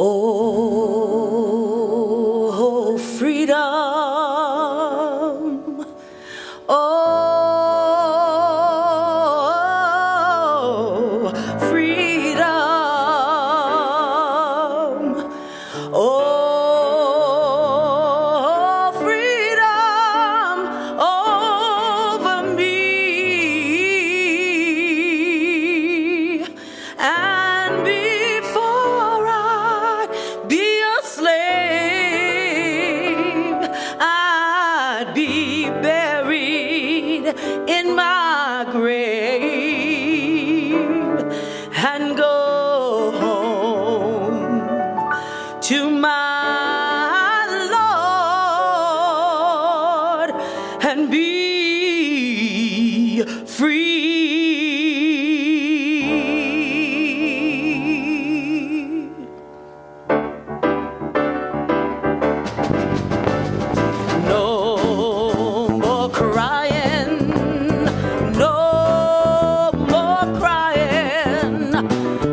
Oh, freedom. Oh, freedom. Oh, freedom over me. And before I be a slave, I'd be buried in my grave and go home to my Lord and be free. No more crying, no more crying,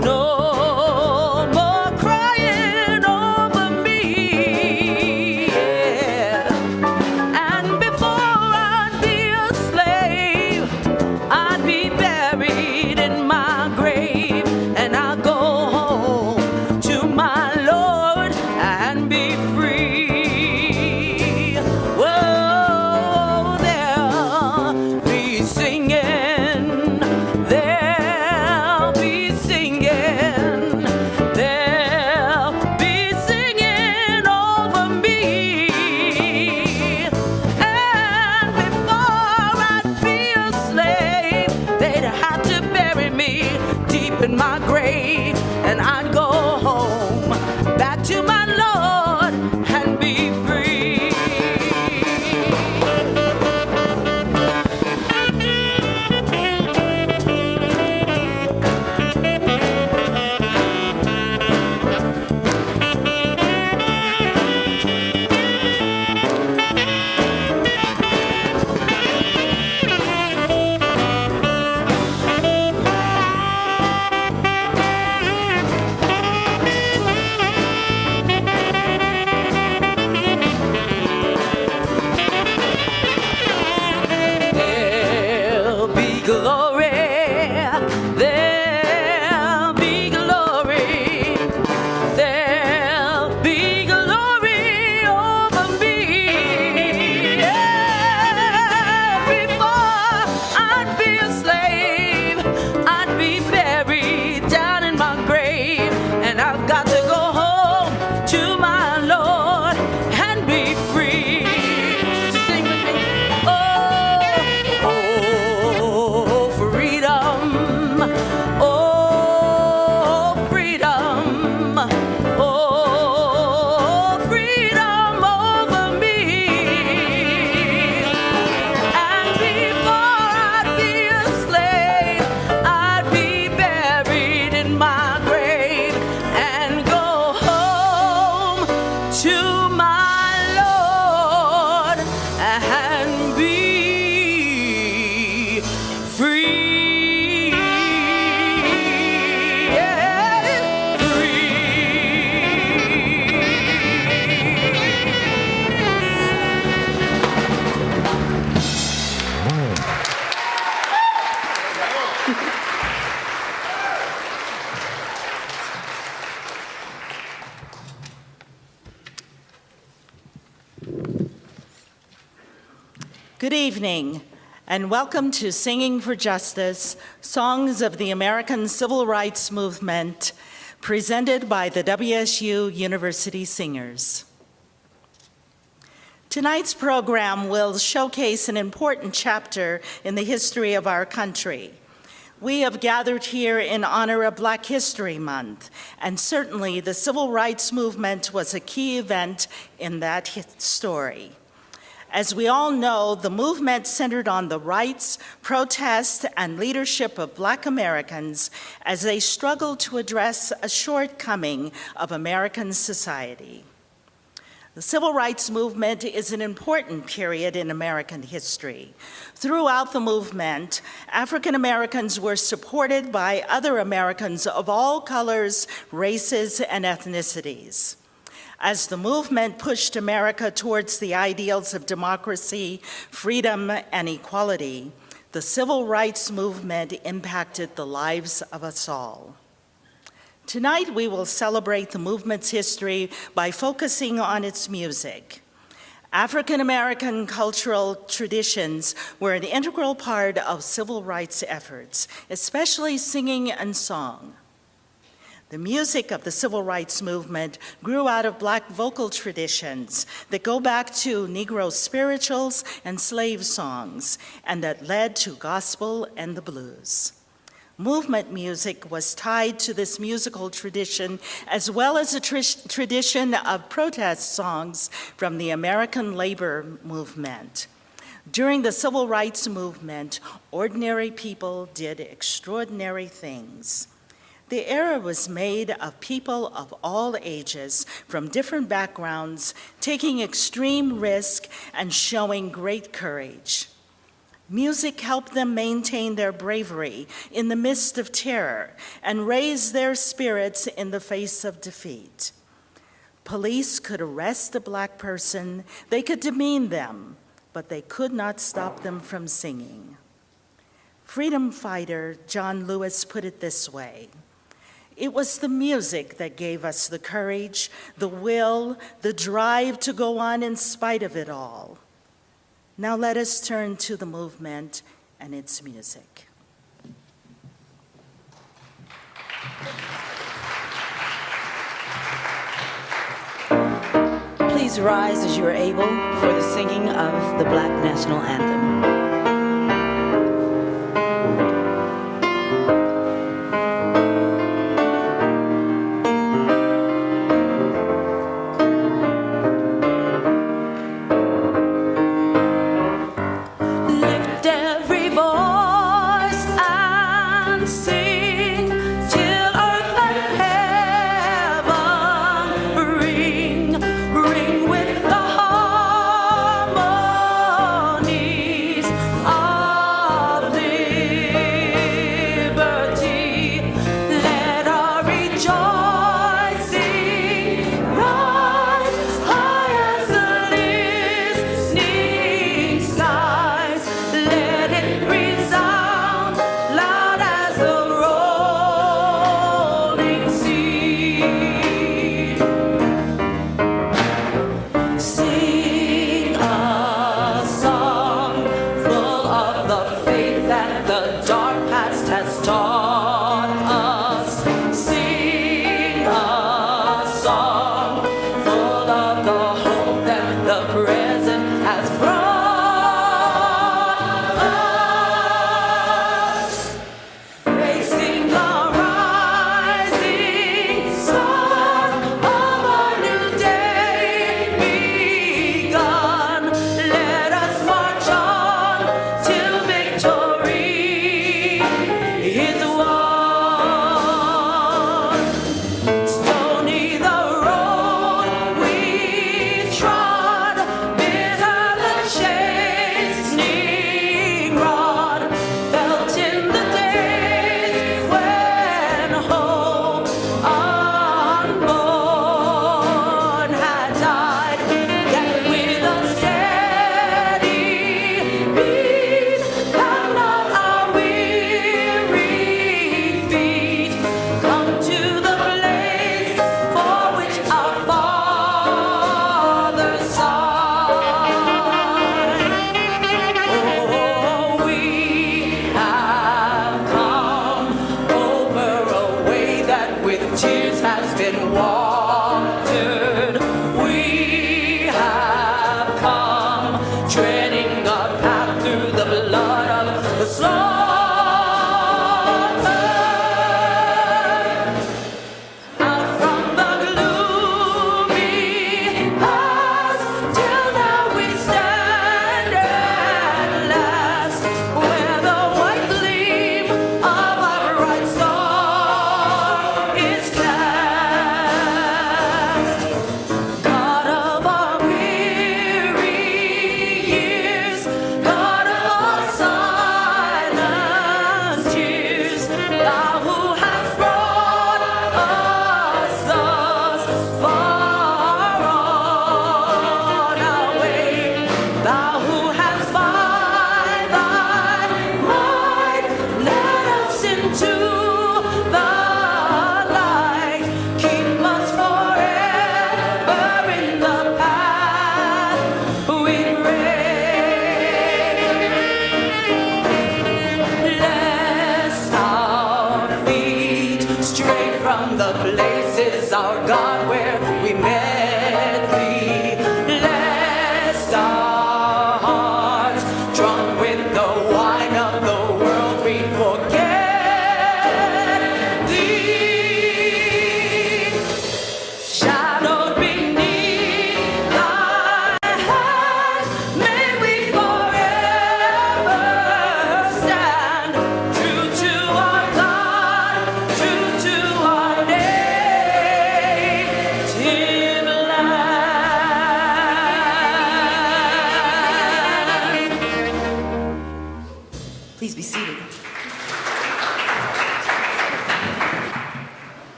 no more crying over me. Yeah. And before I'd be a slave, I'd be buried in my grave, and I'll go home to my Lord and be free. Whoa, they'll be singing, they'll be singing, they'll be singing over me. And before I'd be a slave, they'd have to bury me deep in my grave, and I'd go home back to my Lord and be free. There'll be glory, there'll be glory, there'll be glory over me. Yeah, before I'd be a slave, I'd be buried down in my grave, and I've got to go home to my Lord and be free. Sing with me. Oh, freedom. Oh, freedom. Oh, freedom over me. And before I'd be a slave, I'd be buried in my grave and go home to my Lord and be free. Yeah, free. Good evening, and welcome to Singing for Justice, Songs of the American Civil Rights Movement, presented by the WSU University Singers. Tonight's program will showcase an important chapter in the history of our country. We have gathered here in honor of Black History Month, and certainly the Civil Rights Movement was a key event in that story. As we all know, the movement centered on the rights, protests, and leadership of Black Americans as they struggled to address a shortcoming of American society. The Civil Rights Movement is an important period in American history. Throughout the movement, African Americans were supported by other Americans of all colors, races, and ethnicities. As the movement pushed America towards the ideals of democracy, freedom, and equality, the Civil Rights Movement impacted the lives of us all. Tonight, we will celebrate the movement's history by focusing on its music. African American cultural traditions were an integral part of civil rights efforts, especially singing and song. The music of the Civil Rights Movement grew out of Black vocal traditions that go back to Negro spirituals and slave songs, and that led to gospel and the blues. Movement music was tied to this musical tradition, as well as a tradition of protest songs from the American labor movement. During the Civil Rights Movement, ordinary people did extraordinary things. The era was made of people of all ages, from different backgrounds, taking extreme risk and showing great courage. Music helped them maintain their bravery in the midst of terror and raise their spirits in the face of defeat. Police could arrest a Black person, they could demean them, but they could not stop them from singing. Freedom fighter John Lewis put it this way: "It was the music that gave us the courage, the will, the drive to go on in spite of it all." Now let us turn to the movement and its music. Please rise as you are able for the singing of the Black National Anthem. Ring with the harmony.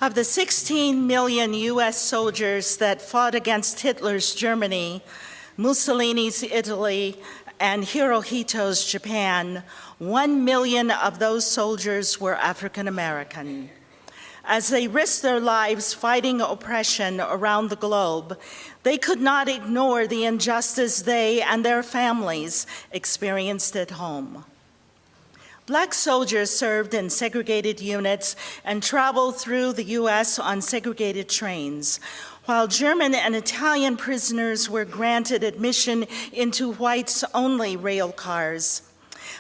Of the 16 million U.S. soldiers that fought against Hitler's Germany, Mussolini's Italy, and Hirohito's Japan, 1 million of those soldiers were African American. As they risked their lives fighting oppression around the globe, they could not ignore the injustice they and their families experienced at home. Black soldiers served in segregated units and traveled through the U.S. on segregated trains, while German and Italian prisoners were granted admission into whites-only rail cars.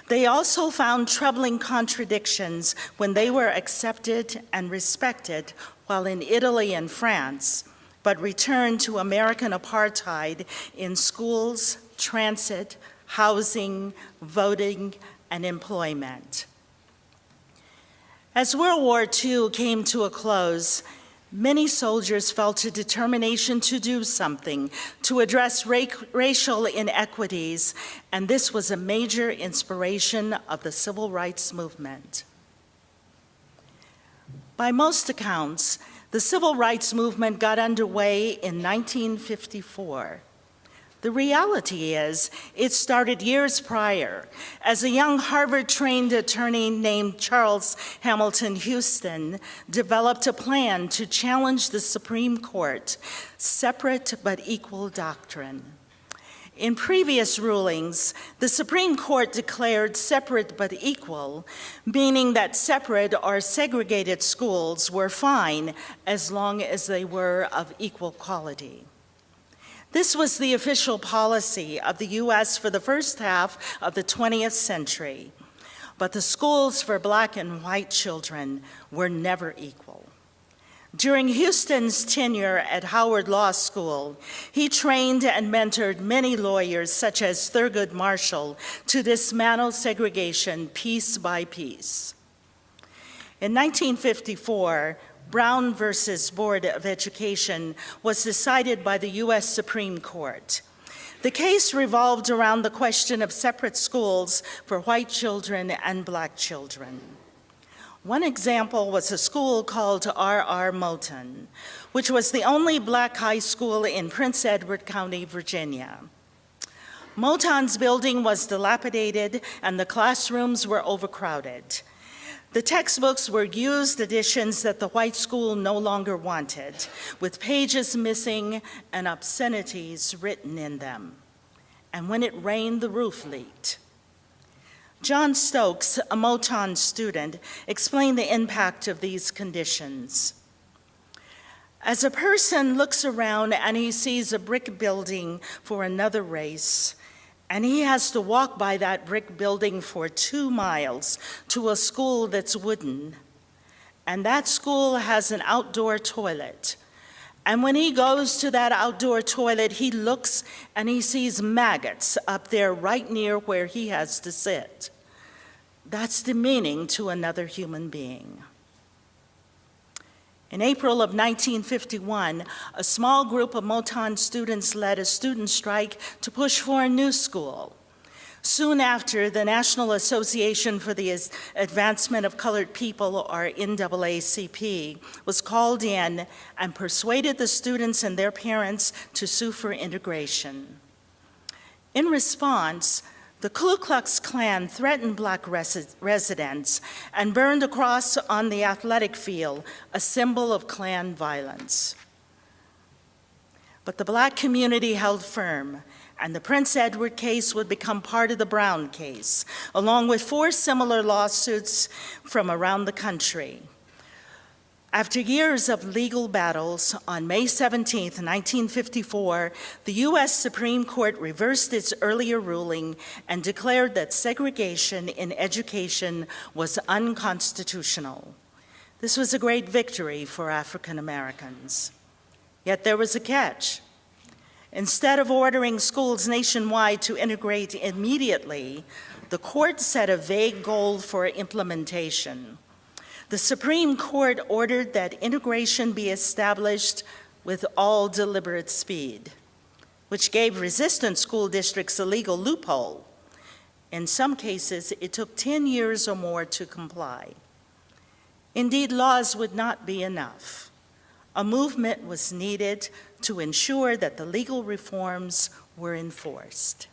They also found troubling contradictions when they were accepted and respected while in Italy and France, but returned to American apartheid in schools, transit, housing, voting, and employment. As World War II came to a close, many soldiers felt a determination to do something to address racial inequities, and this was a major inspiration of the civil rights movement. By most accounts, the civil rights movement got underway in 1954. The reality is, it started years prior, as a young Harvard-trained attorney named Charles Hamilton Houston developed a plan to challenge the Supreme Court, separate but equal doctrine. In previous rulings, the Supreme Court declared separate but equal, meaning that separate or segregated schools were fine as long as they were of equal quality. This was the official policy of the U.S. for the first half of the 20th century, but the schools for Black and white children were never equal. During Houston's tenure at Howard Law School, he trained and mentored many lawyers, such as Thurgood Marshall, to dismantle segregation piece by piece. In 1954, Brown versus Board of Education was decided by the U.S. Supreme Court. The case revolved around the question of separate schools for white children and Black children. One example was a school called R.R. Moton, which was the only Black high school in Prince Edward County, Virginia. Moton's building was dilapidated and the classrooms were overcrowded. The textbooks were used editions that the white school no longer wanted, with pages missing and obscenities written in them. And when it rained, the roof leaked. John Stokes, a Moton student, explained the impact of these conditions. As a person looks around and he sees a brick building for another race, and he has to walk by that brick building for 2 miles to a school that's wooden. And that school has an outdoor toilet. And when he goes to that outdoor toilet, he looks and he sees maggots up there right near where he has to sit. That's demeaning to another human being. In April of 1951, a small group of Moton students led a student strike to push for a new school. Soon after, the National Association for the Advancement of Colored People, or NAACP, was called in and persuaded the students and their parents to sue for integration. In response, the Ku Klux Klan threatened Black residents and burned a cross on the athletic field, a symbol of Klan violence. But the Black community held firm, and the Prince Edward case would become part of the Brown case, along with 4 similar lawsuits from around the country. After years of legal battles, on May 17, 1954, the U.S. Supreme Court reversed its earlier ruling and declared that segregation in education was unconstitutional. This was a great victory for African Americans. Yet there was a catch. Instead of ordering schools nationwide to integrate immediately, the court set a vague goal for implementation. The Supreme Court ordered that integration be established with all deliberate speed, which gave resistant school districts a legal loophole. In some cases, it took 10 years or more to comply. Indeed, laws would not be enough. A movement was needed to ensure that the legal reforms were enforced.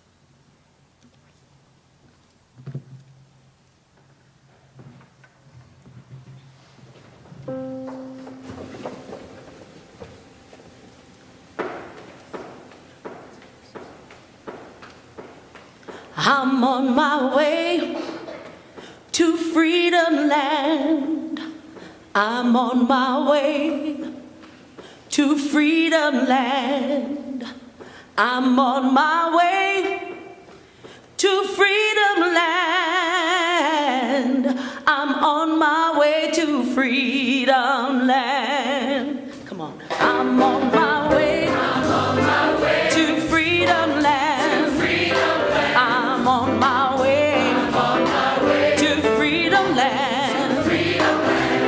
I'm on my way to freedom land. I'm on my way to freedom land. I'm on my way to freedom land. I'm on my way to freedom land. Come on. I'm on my way. I'm on my way to freedom land. I'm on my way. I'm on my way to freedom land.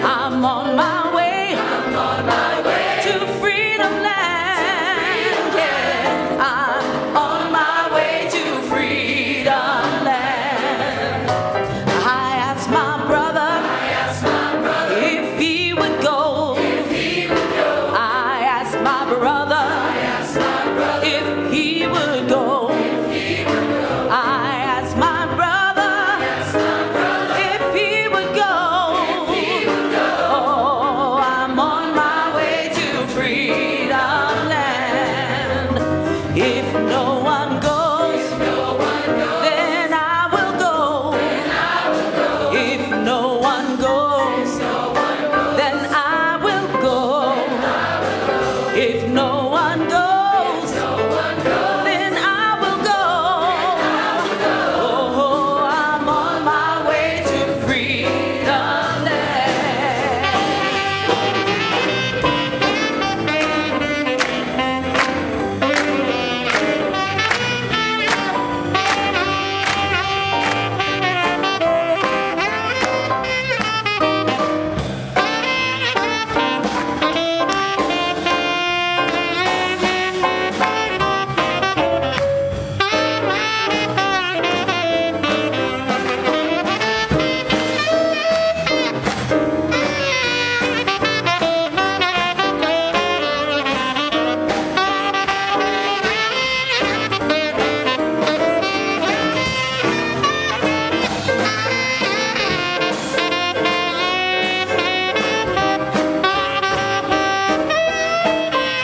I'm on my way. I'm on my way to freedom land. Yeah, I'm on my way to freedom land. I asked my brother if he would go. I asked my brother if he would go. I asked my brother if he would go. Oh, I'm on my way to freedom land. If no one goes, then I will go. If no one goes, then I will go. If no one goes, then I will go. Oh, I'm on my way to freedom land.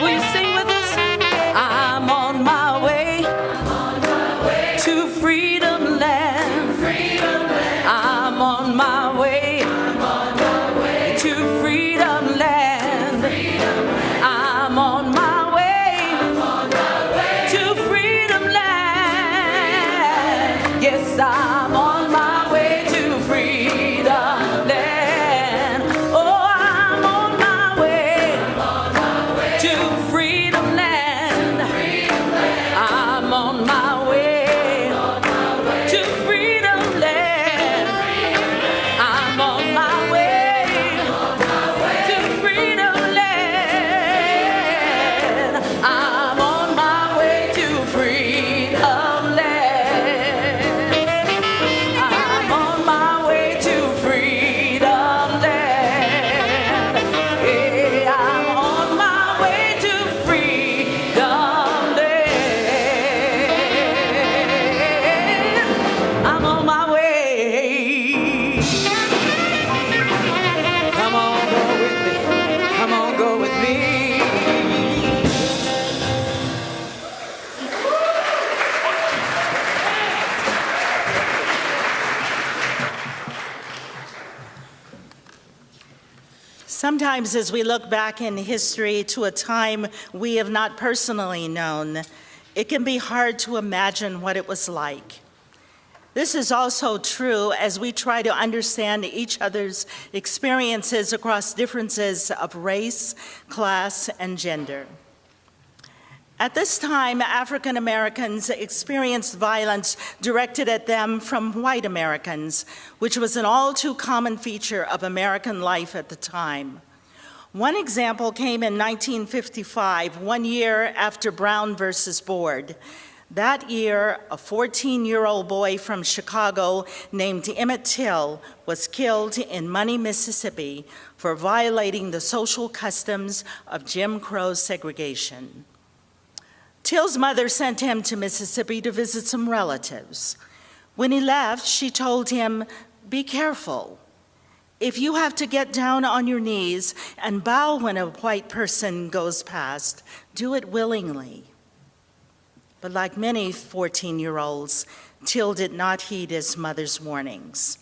Will you sing with us? I'm on my way to freedom land. I'm on my way to freedom land. I'm on my way to freedom land. Yes, I'm on my way to freedom land. Oh, I'm on my way to freedom land. I'm on my way to freedom land. I'm on my way to freedom land. I'm on my way to freedom land. I'm on my way to freedom land. Hey, I'm on my way to freedom land. I'm on my way. Come on, go with me. Come on, go with me. Sometimes as we look back in history to a time we have not personally known, it can be hard to imagine what it was like. This is also true as we try to understand each other's experiences across differences of race, class, and gender. At this time, African Americans experienced violence directed at them from white Americans, which was an all too common feature of American life at the time. One example came in 1955, 1 year after Brown versus Board. That year, a 14-year-old boy from Chicago named Emmett Till was killed in Money, Mississippi for violating the social customs of Jim Crow segregation. Till's mother sent him to Mississippi to visit some relatives. When he left, she told him, "Be careful. If you have to get down on your knees and bow when a white person goes past, do it willingly." But like many 14-year-olds, Till did not heed his mother's warnings.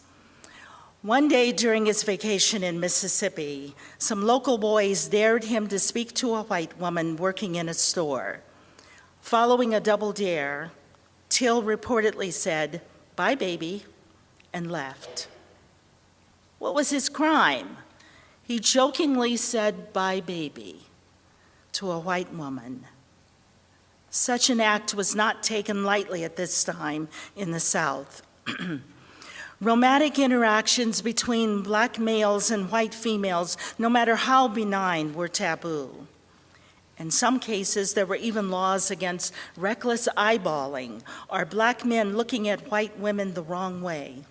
One day during his vacation in Mississippi, some local boys dared him to speak to a white woman working in a store. Following a double dare, Till reportedly said, "Bye, baby," and left. What was his crime? He jokingly said, "Bye, baby," to a white woman. Such an act was not taken lightly at this time in the South. Romantic interactions between black males and white females, no matter how benign, were taboo. In some cases, there were even laws against reckless eyeballing or black men looking at white women the wrong way.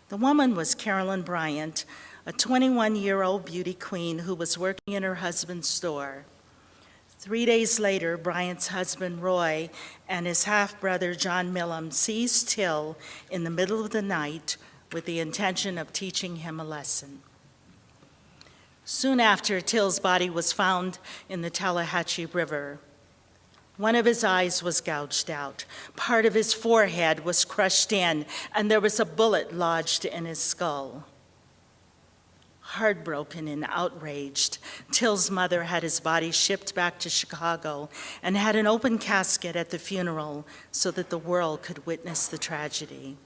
The woman was Carolyn Bryant, a 21-year-old beauty queen who was working in her husband's store. 3 days later, Bryant's husband, Roy, and his half-brother, John Millam, seized Till in the middle of the night with the intention of teaching him a lesson. Soon after, Till's body was found in the Tallahatchie River. One of his eyes was gouged out, part of his forehead was crushed in, and there was a bullet lodged in his skull. Heartbroken and outraged, Till's mother had his body shipped back to Chicago and had an open casket at the funeral so that the world could witness the tragedy.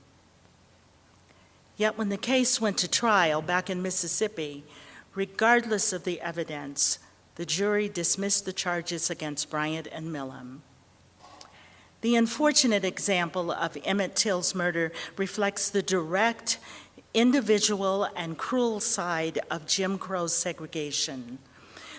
Yet when the case went to trial back in Mississippi, regardless of the evidence, the jury dismissed the charges against Bryant and Millam. The unfortunate example of Emmett Till's murder reflects the direct, individual, and cruel side of Jim Crow segregation.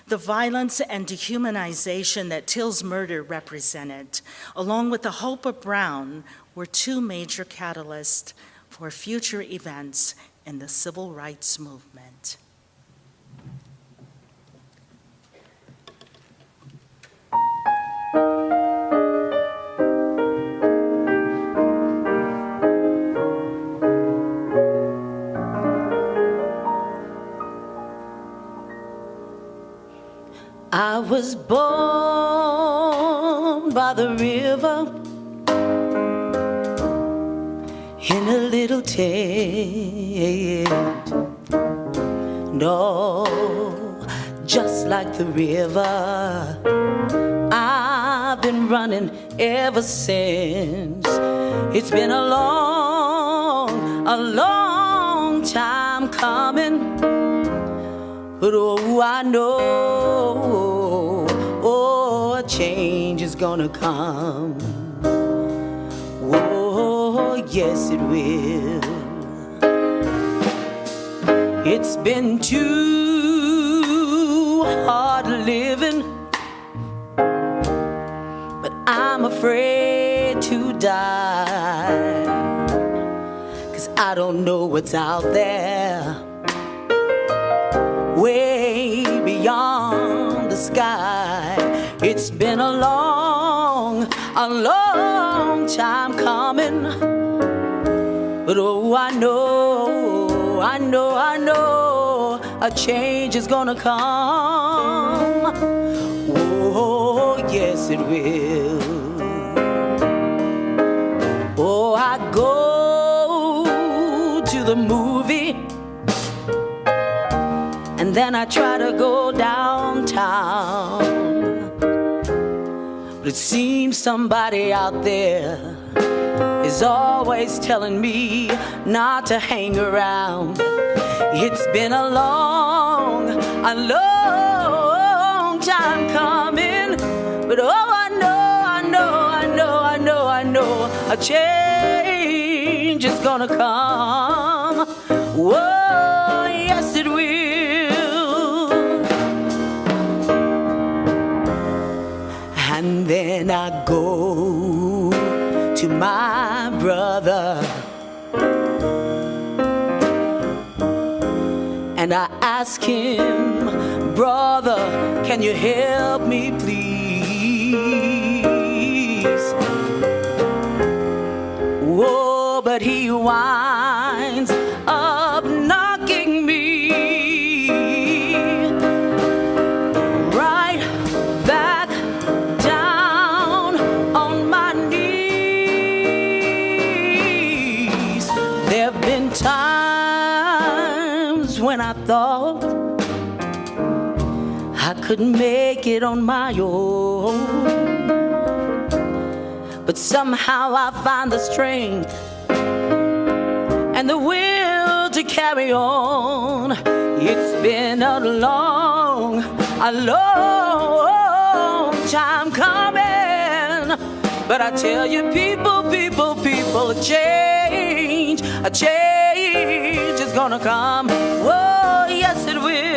The violence and dehumanization that Till's murder represented, along with the hope of Brown, were two major catalysts for future events in the civil rights movement. I was born by the river in a little tent. No, just like the river, I've been running ever since. It's been a long time coming. But oh, I know, a change is gonna come. Oh, yes, it will. It's been too hard living, but I'm afraid to die, 'cause I don't know what's out there way beyond the sky. It's been a long time coming. But oh, I know, a change is gonna come. Oh, yes, it will. Oh, I go to the movie, and then I try to go downtown. But it seems somebody out there is always telling me not to hang around. It's been a long time coming. But oh, I know, a change is gonna come. Whoa, yes it will. And then I go ask him, brother, can you help me please? Oh, but he winds up knocking me right back down on my knees. There've been times when I thought I couldn't make it on my own, but somehow I find the strength and the will to carry on. It's been a long time coming, but I tell you, people, a change is gonna come. Oh, yes, it will.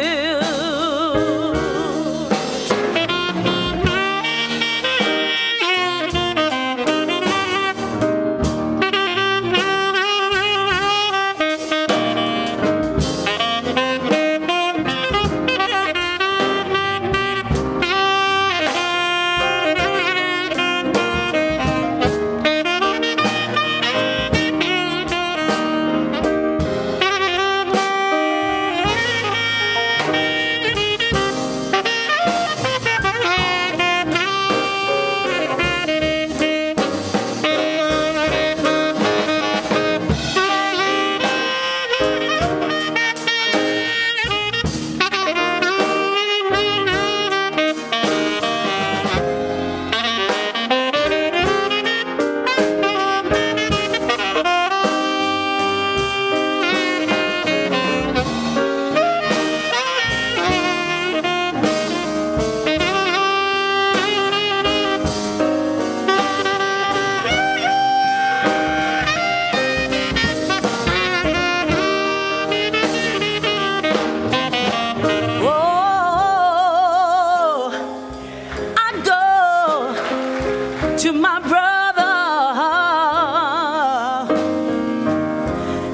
To my brother,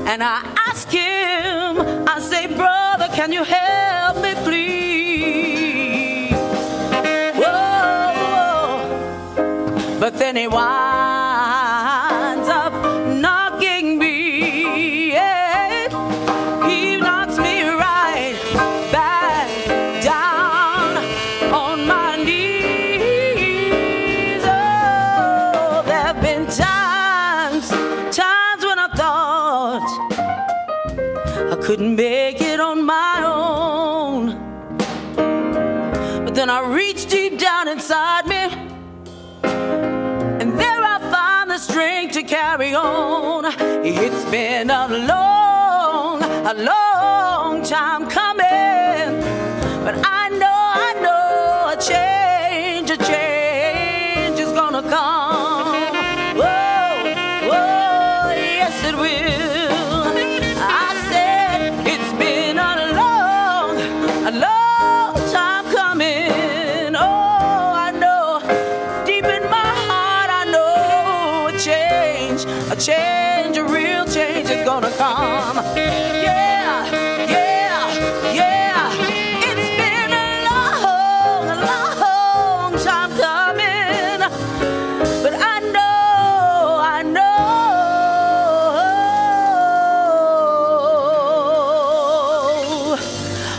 and I ask him, I say, brother, can you help me please? Whoa, but then he winds up knocking me, yeah. He knocks me right back down on my knees. Times when I thought I couldn't make it on my own, but then I reached deep down inside me, and there I found the strength to carry on. It's been a long time coming, but I know a change is gonna come. Long time coming. Oh, I know, deep in my heart, I know a real change is gonna come. Yeah. It's been a long time coming, but I know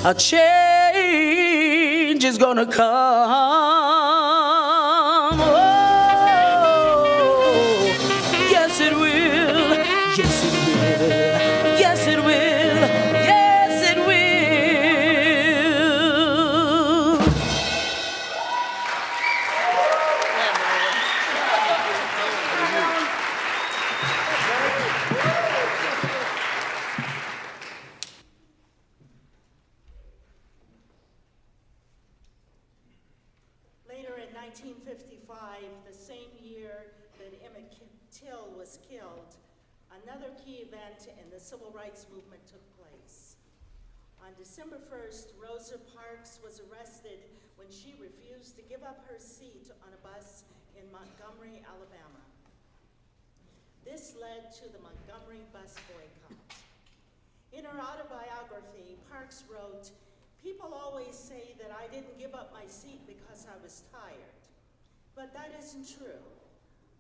a change is gonna come. Oh, yes it will. Yes it will. Yes it will. Yes it will. Later in 1955, the same year that Emmett Till was killed, another key event in the civil rights movement took place. On December 1st, Rosa Parks was arrested when she refused to give up her seat on a bus in Montgomery, Alabama. This led to the Montgomery bus boycott. In her autobiography, Parks wrote, People always say that I didn't give up my seat because I was tired, but that isn't true.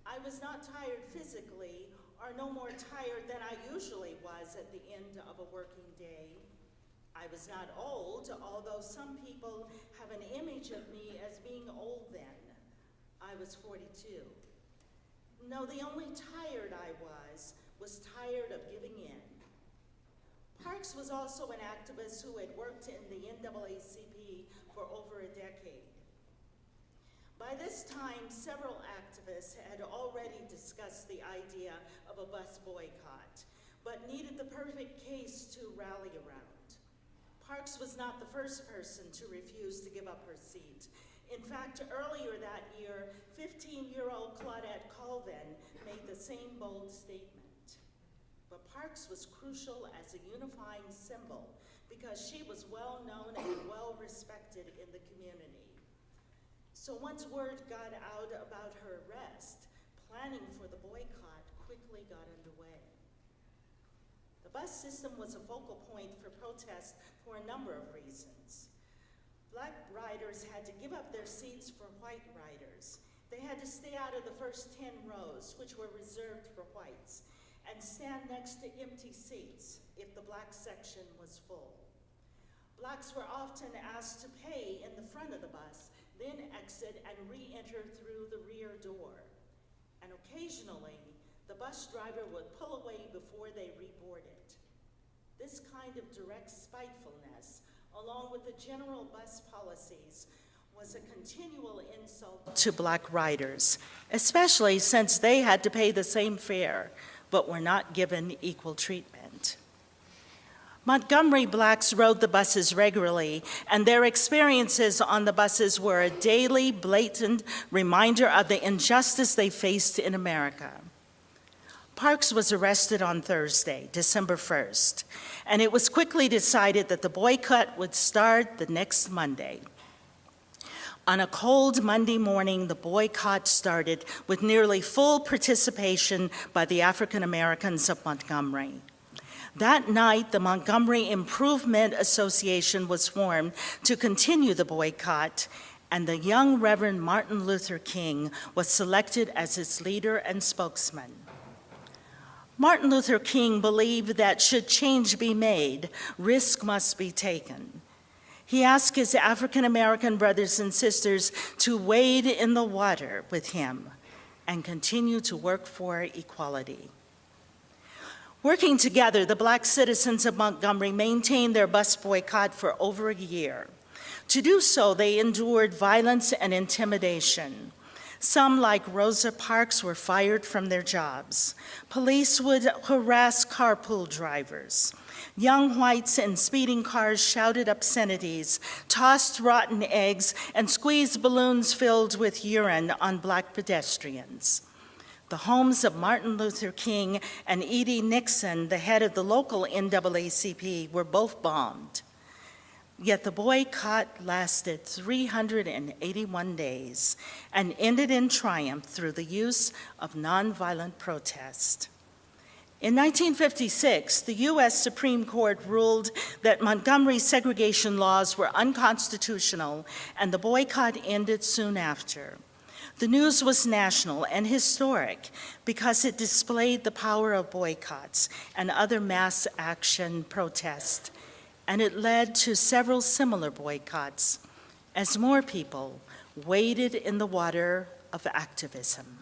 I was not tired physically, or no more tired than I usually was at the end of a working day. I was not old, although some people have an image of me as being old then. I was 42. No, the only tired I was tired of giving in. Parks was also an activist who had worked in the NAACP for over a decade. By this time, several activists had already discussed the idea of a bus boycott, but needed the perfect case to rally around. Parks was not the first person to refuse to give up her seat. In fact, earlier that year, 15-year-old Claudette Colvin made the same bold statement. But Parks was crucial as a unifying symbol because she was well known and well respected in the community. So once word got out about her arrest, planning for the boycott quickly got underway. The bus system was a focal point for protest for a number of reasons. Black riders had to give up their seats for white riders. They had to stay out of the first 10 rows, which were reserved for whites, and stand next to empty seats if the black section was full. Blacks were often asked to pay in the front of the bus, then exit and re-enter through the rear door. And occasionally, the bus driver would pull away before they reboarded. This kind of direct spitefulness, along with the general bus policies, was a continual insult to black riders, especially since they had to pay the same fare, but were not given equal treatment. Montgomery blacks rode the buses regularly, and their experiences on the buses were a daily, blatant reminder of the injustice they faced in America. Parks was arrested on Thursday, December 1st, and it was quickly decided that the boycott would start the next Monday. On a cold Monday morning, the boycott started with nearly full participation by the African Americans of Montgomery. That night, the Montgomery Improvement Association was formed to continue the boycott, and the young Reverend Martin Luther King was selected as its leader and spokesman. Martin Luther King believed that should change be made, risk must be taken. He asked his African American brothers and sisters to wade in the water with him and continue to work for equality. Working together, the black citizens of Montgomery maintained their bus boycott for over a year. To do so, they endured violence and intimidation. Some, like Rosa Parks, were fired from their jobs. Police would harass carpool drivers. Young whites in speeding cars shouted obscenities, tossed rotten eggs, and squeezed balloons filled with urine on black pedestrians. The homes of Martin Luther King and E.D. Nixon, the head of the local NAACP, were both bombed. Yet the boycott lasted 381 days and ended in triumph through the use of nonviolent protest. In 1956, the U.S. Supreme Court ruled that Montgomery's segregation laws were unconstitutional, and the boycott ended soon after. The news was national and historic because it displayed the power of boycotts and other mass action protests, and it led to several similar boycotts as more people waded in the water of activism.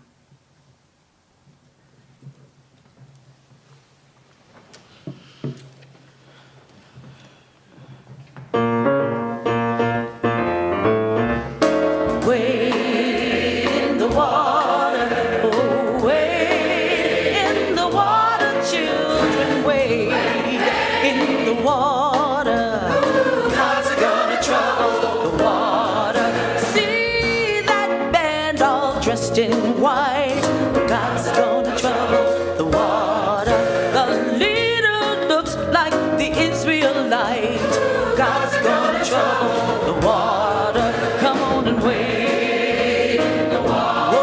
In white, God's gonna trouble the water. The leader looks like the Israelite. God's gonna trouble the water. Come on and wade in the water.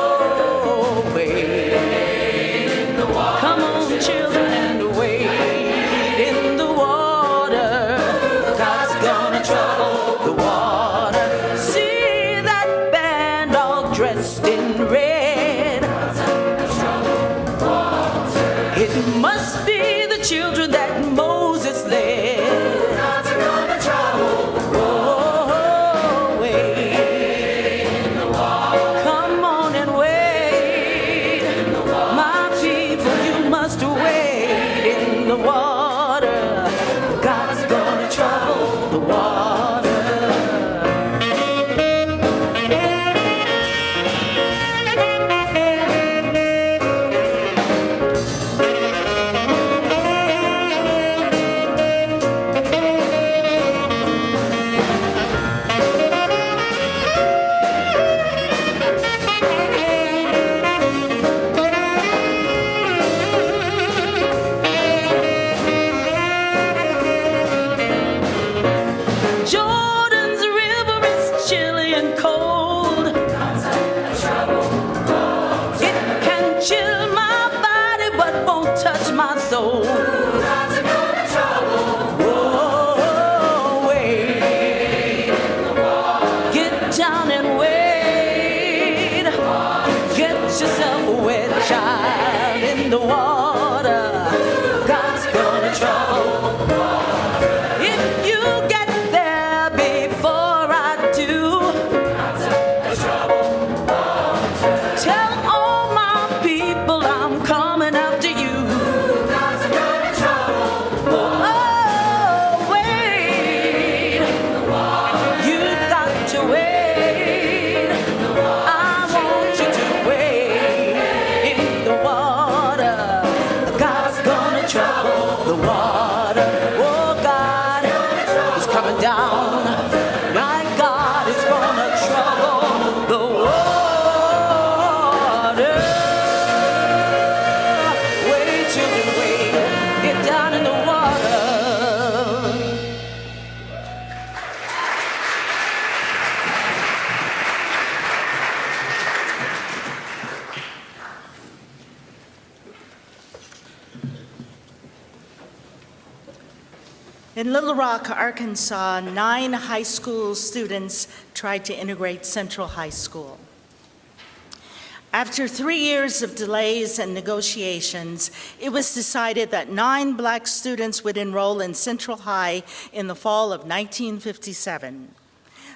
Whoa, wade in the water. Come on, children, and wade in the water. God's gonna trouble In Little Rock, Arkansas, 9 high school students tried to integrate Central High School. After 3 years of delays and negotiations, it was decided that 9 Black students would enroll in Central High in the fall of 1957.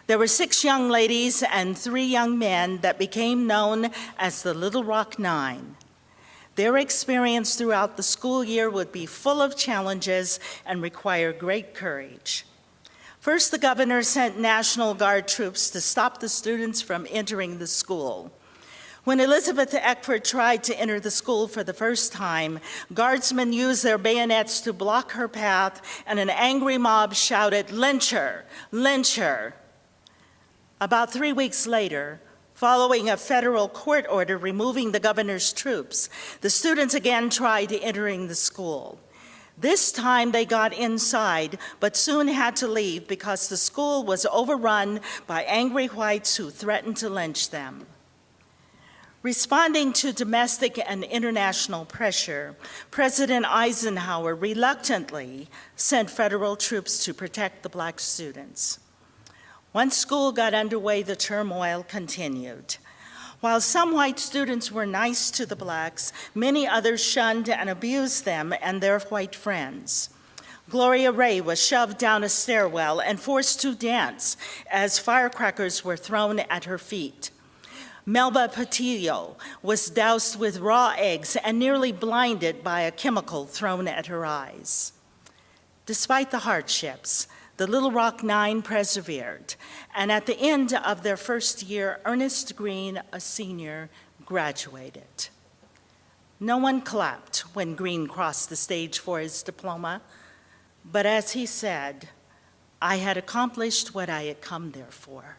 There were 6 young ladies and 3 young men that became known as the Little Rock Nine. Their experience throughout the school year would be full of challenges and require great courage. First, the governor sent National Guard troops to stop the students from entering the school. When Elizabeth Eckford tried to enter the school for the first time, guardsmen used their bayonets to block her path, and an angry mob shouted, "Lynch her! Lynch her!" About 3 weeks later, following a federal court order removing the governor's troops, the students again tried entering the school. This time they got inside, but soon had to leave because the school was overrun by angry whites who threatened to lynch them. Responding to domestic and international pressure, President Eisenhower reluctantly sent federal troops to protect the Black students. Once school got underway, the turmoil continued. While some white students were nice to the Blacks, many others shunned and abused them and their white friends. Gloria Ray was shoved down a stairwell and forced to dance as firecrackers were thrown at her feet. Melba Patillo was doused with raw eggs and nearly blinded by a chemical thrown at her eyes. Despite the hardships, the Little Rock Nine persevered, and at the end of their first year, Ernest Green, a senior, graduated. No one clapped when Green crossed the stage for his diploma, but as he said, "I had accomplished what I had come there for."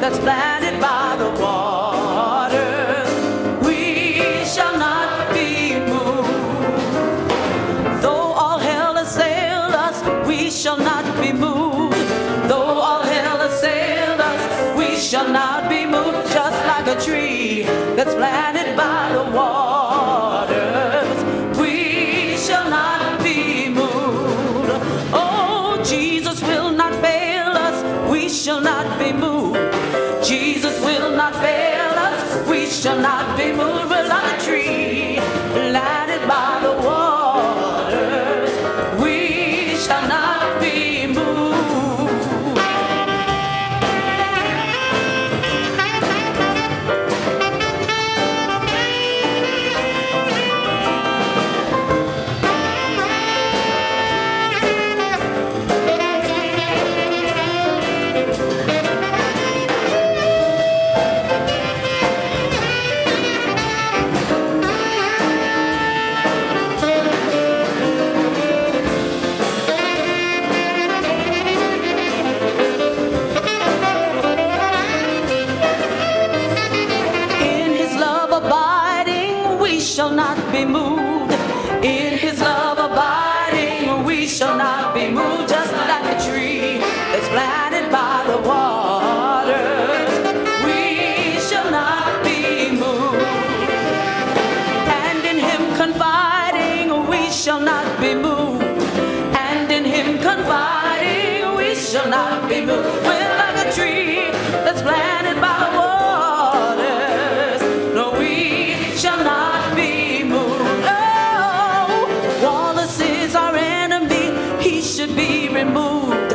That's planted by the water, we shall not be moved. Though all hell assailed us, we shall not be moved. Though all hell assailed us, we shall not be moved. Just like a tree that's planted by the waters, we shall not be moved. Oh, Jesus will not fail us, we shall not be moved. Jesus will not fail us, we shall not be moved. We're like a tree planted by the waters, we shall not be moved. Shall not be moved. In his love abiding, we shall not be moved. Just like a tree that's planted by the waters, we shall not be moved. And in him confiding, we shall not be moved. And in him confiding, we shall not be moved. We're like a tree that's planted by the waters. No, we shall not. Should be removed.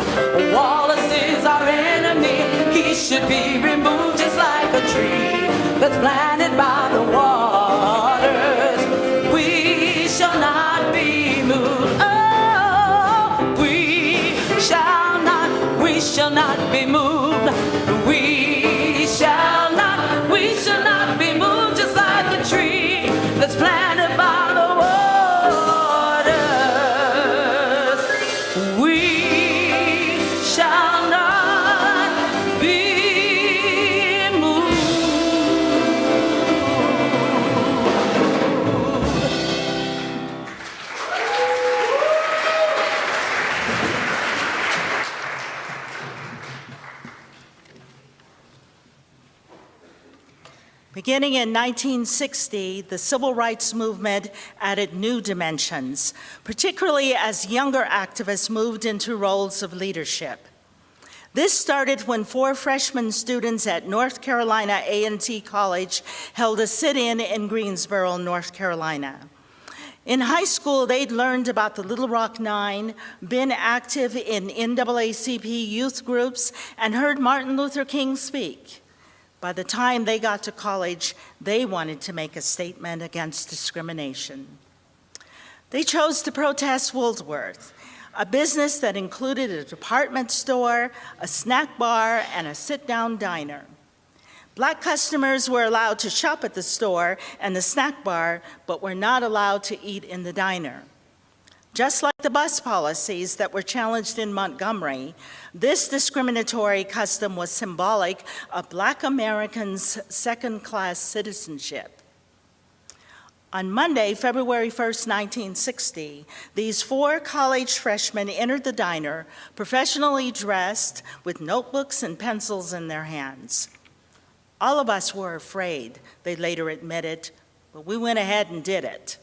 Wallace is our enemy. He should be removed, just like a tree that's planted by the waters. We shall not be moved. Oh, we shall not be moved. We shall not be moved, just like a tree that's planted by the waters. We shall not Beginning in 1960, the civil rights movement added new dimensions, particularly as younger activists moved into roles of leadership. This started when 4 freshman students at North Carolina A&T College held a sit-in in Greensboro, North Carolina. In high school, they'd learned about the Little Rock Nine, been active in NAACP youth groups, and heard Martin Luther King speak. By the time they got to college, they wanted to make a statement against discrimination. They chose to protest Woolworth, a business that included a department store, a snack bar, and a sit-down diner. Black customers were allowed to shop at the store and the snack bar, but were not allowed to eat in the diner. Just like the bus policies that were challenged in Montgomery, this discriminatory custom was symbolic of Black Americans' second-class citizenship. On Monday, February 1st, 1960, these 4 college freshmen entered the diner, professionally dressed, with notebooks and pencils in their hands. All of us were afraid, they later admitted, but we went ahead and did it.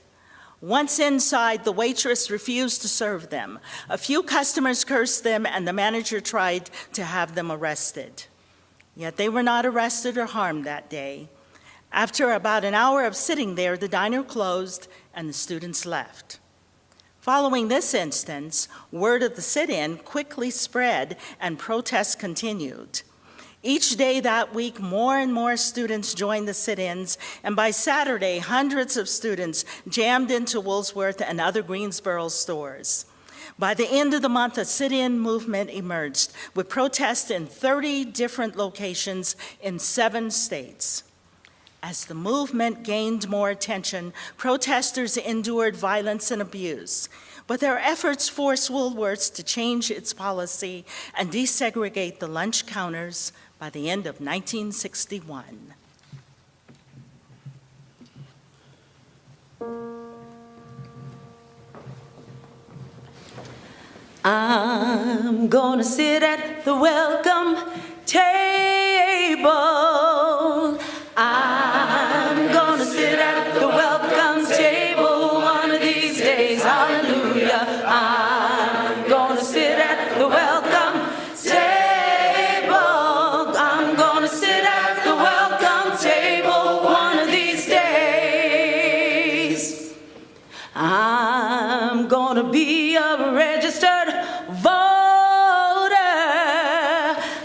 Once inside, the waitress refused to serve them. A few customers cursed them, and the manager tried to have them arrested. Yet they were not arrested or harmed that day. After about an hour of sitting there, the diner closed and the students left. Following this instance, word of the sit-in quickly spread and protests continued. Each day that week, more and more students joined the sit-ins, and by Saturday, hundreds of students jammed into Woolworth and other Greensboro stores. By the end of the month, a sit-in movement emerged, with protests in 30 different locations in 7 states. As the movement gained more attention, protesters endured violence and abuse. But their efforts forced Woolworths to change its policy and desegregate the lunch counters by the end of 1961. I'm gonna sit at the welcome table. I'm gonna sit at the welcome table one of these days. Hallelujah. I'm gonna sit at the welcome table. I'm gonna sit at the welcome table one of these days. I'm gonna be a registered voter.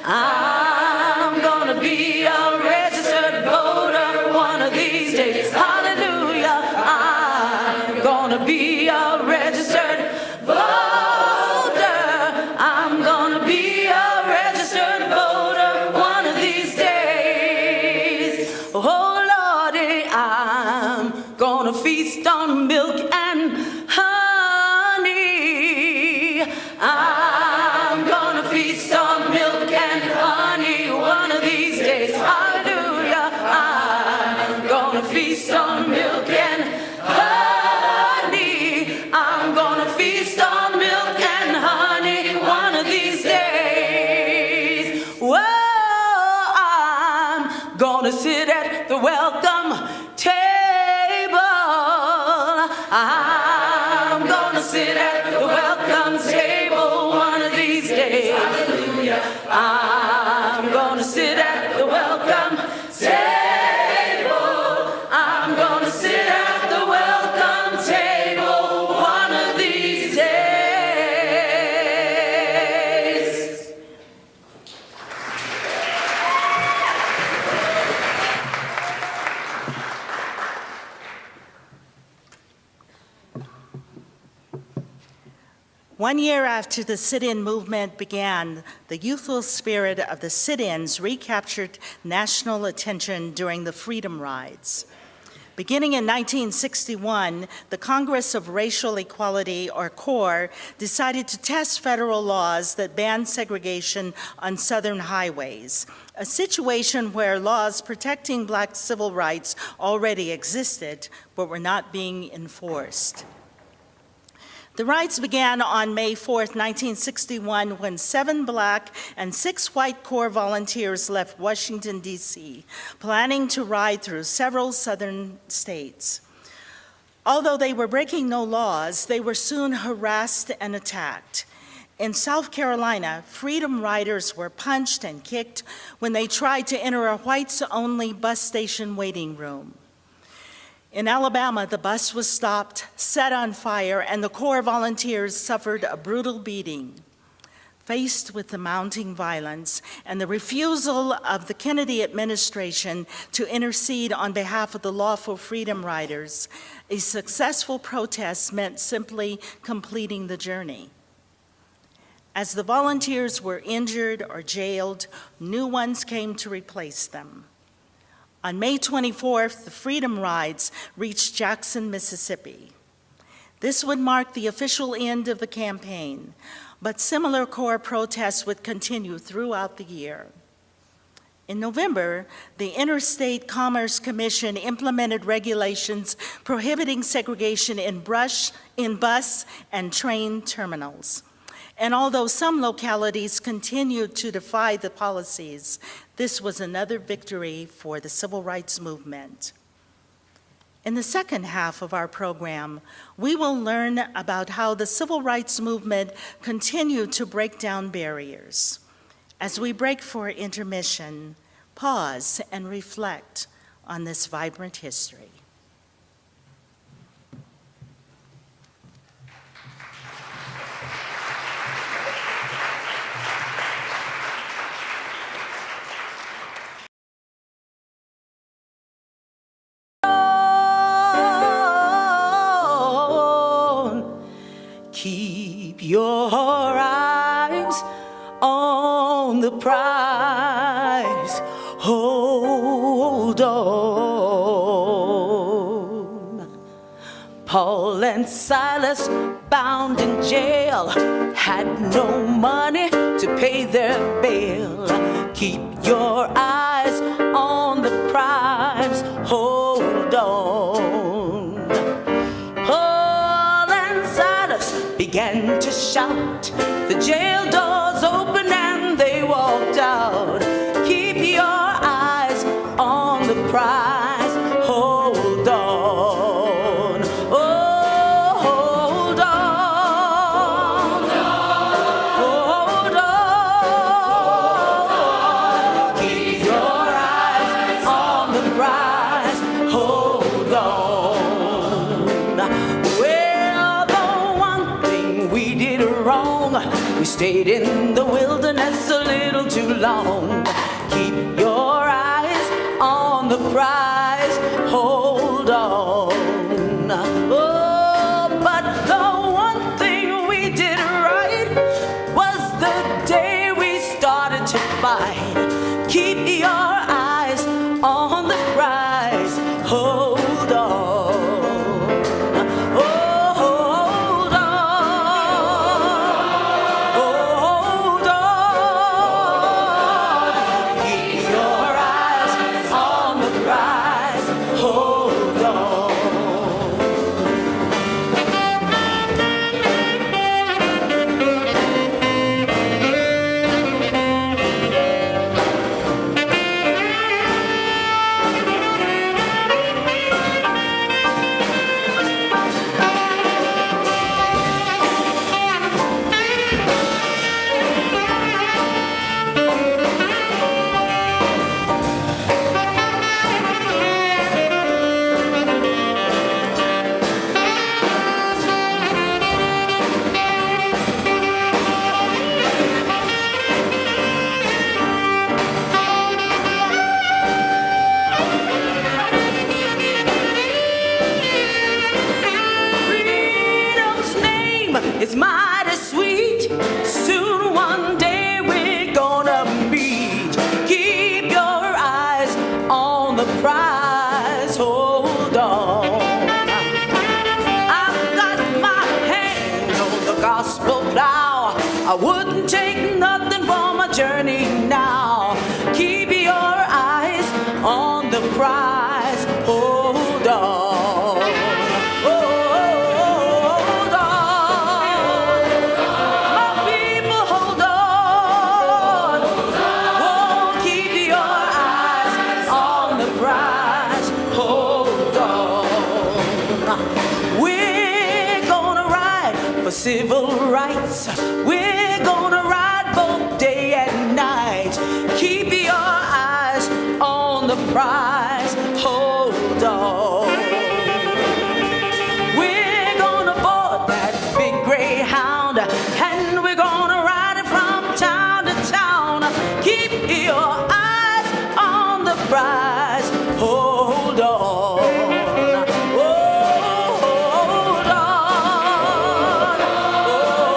I'm gonna be a registered voter one of these days. Hallelujah. I'm gonna be a registered voter. I'm gonna be a registered voter one of these days. Oh Lordy, I'm gonna feast on milk and honey. I'm gonna feast on milk and honey one of these days. Hallelujah. I'm gonna feast on milk and honey. I'm gonna feast on milk and honey one of these days. Whoa, I'm gonna sit at the welcome table. I'm gonna sit at the welcome table one of these days. Hallelujah. I'm gonna sit at the welcome table. I'm gonna sit at the welcome table one of these days. One year after the sit-in movement began, the youthful spirit of the sit-ins recaptured national attention during the Freedom Rides. Beginning in 1961, the Congress of Racial Equality, or CORE, decided to test federal laws that banned segregation on Southern highways, a situation where laws protecting Black civil rights already existed but were not being enforced. The riots began on May 4th, 1961, when 7 Black and 6 white Corps volunteers left Washington, D.C., planning to ride through several southern states. Although they were breaking no laws, they were soon harassed and attacked. In South Carolina, Freedom Riders were punched and kicked when they tried to enter a whites-only bus station waiting room. In Alabama, the bus was stopped, set on fire, and the Corps volunteers suffered a brutal beating. Faced with the mounting violence and the refusal of the Kennedy administration to intercede on behalf of the lawful Freedom Riders, a successful protest meant simply completing the journey. As the volunteers were injured or jailed, new ones came to replace them. On May 24th, the Freedom Rides reached Jackson, Mississippi. This would mark the official end of the campaign, but similar Corps protests would continue throughout the year. In November, the Interstate Commerce Commission implemented regulations prohibiting segregation in bus and train terminals. And although some localities continued to defy the policies, this was another victory for the civil rights movement. In the second half of our program, we will learn about how the civil rights movement continued to break down barriers. As we break for intermission, pause and reflect on this vibrant history. Keep your eyes on the prize. Hold on. Paul and Silas, bound in jail, had no money to pay their bail. Keep your eyes on the prize. Hold on. Paul and Silas began to shout. The jail doors opened and they walked out. Keep your eyes on the prize. Hold on. Oh, hold on. Hold on. Keep your eyes on the prize. Hold on. Well, the one thing we did wrong, we stayed in the wilderness a little too long. Keep your eyes on the prize. Hold on. Oh, but the one thing we did right was the day we started to fight. Keep your eyes on the prize. Hold on. Oh, hold on. Hold on. Keep your eyes on the prize. Hold on. Freedom's name is mighty sweet. Soon one day we're gonna meet. Keep your eyes on the prize. Hold on. I've got my hand on the gospel plow. I wouldn't take nothing for my journey now. Keep your eyes on the prize. Hold on. Hold on. prize. Hold on. We're gonna ride for civil rights. We're gonna ride both day and night. Keep your eyes on the prize. Hold on. We're gonna board that big Greyhound, and we're gonna ride it from town to town. Keep your eyes on the prize. Hold on. Oh, hold on.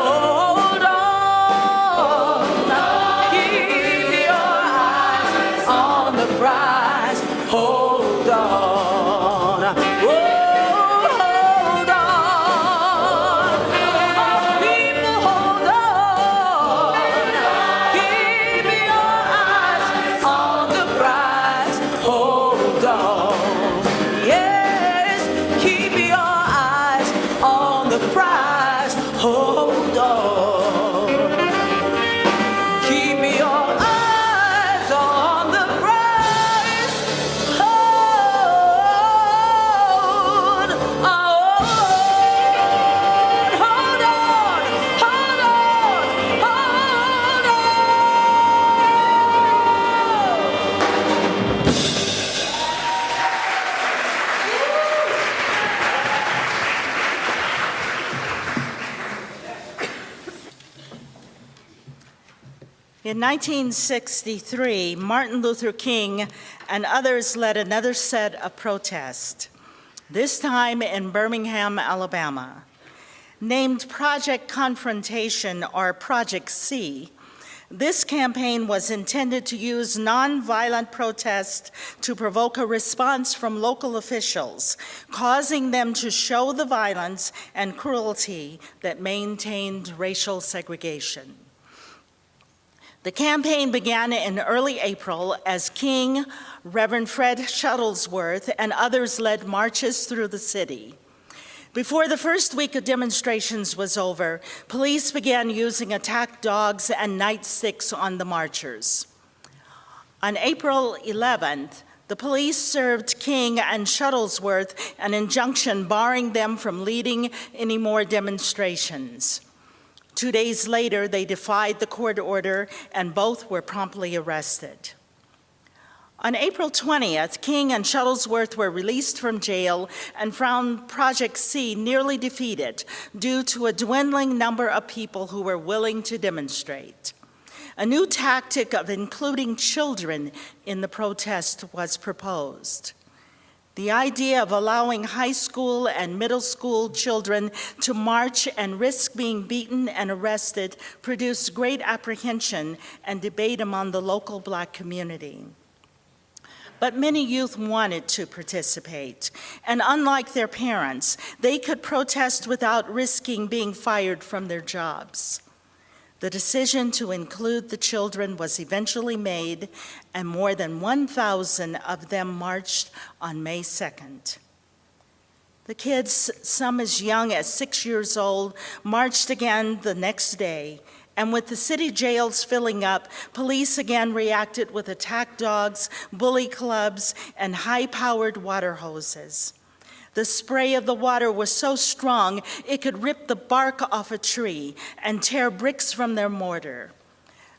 Hold on. Keep your eyes on the prize. Hold on. Oh, hold on. Oh, people, hold on. Keep your eyes on the prize. Hold on. Yes, keep your eyes on the prize. Hold on. Keep your eyes on the prize. Hold on. Hold on. Hold on. Hold on. In 1963, Martin Luther King and others led another set of protests, this time in Birmingham, Alabama. Named Project Confrontation, or Project C, this campaign was intended to use nonviolent protest to provoke a response from local officials, causing them to show the violence and cruelty that maintained racial segregation. The campaign began in early April as King, Reverend Fred Shuttlesworth, and others led marches through the city. Before the first week of demonstrations was over, police began using attack dogs and nightsticks on the marchers. On April 11th, the police served King and Shuttlesworth an injunction barring them from leading any more demonstrations. 2 days later, they defied the court order, and both were promptly arrested. On April 20th, King and Shuttlesworth were released from jail and found Project C nearly defeated due to a dwindling number of people who were willing to demonstrate. A new tactic of including children in the protest was proposed. The idea of allowing high school and middle school children to march and risk being beaten and arrested produced great apprehension and debate among the local Black community. But many youth wanted to participate, and unlike their parents, they could protest without risking being fired from their jobs. The decision to include the children was eventually made, and more than 1,000 of them marched on May 2nd. The kids, some as young as 6 years old, marched again the next day, and with the city jails filling up, police again reacted with attack dogs, bully clubs, and high-powered water hoses. The spray of the water was so strong it could rip the bark off a tree and tear bricks from their mortar.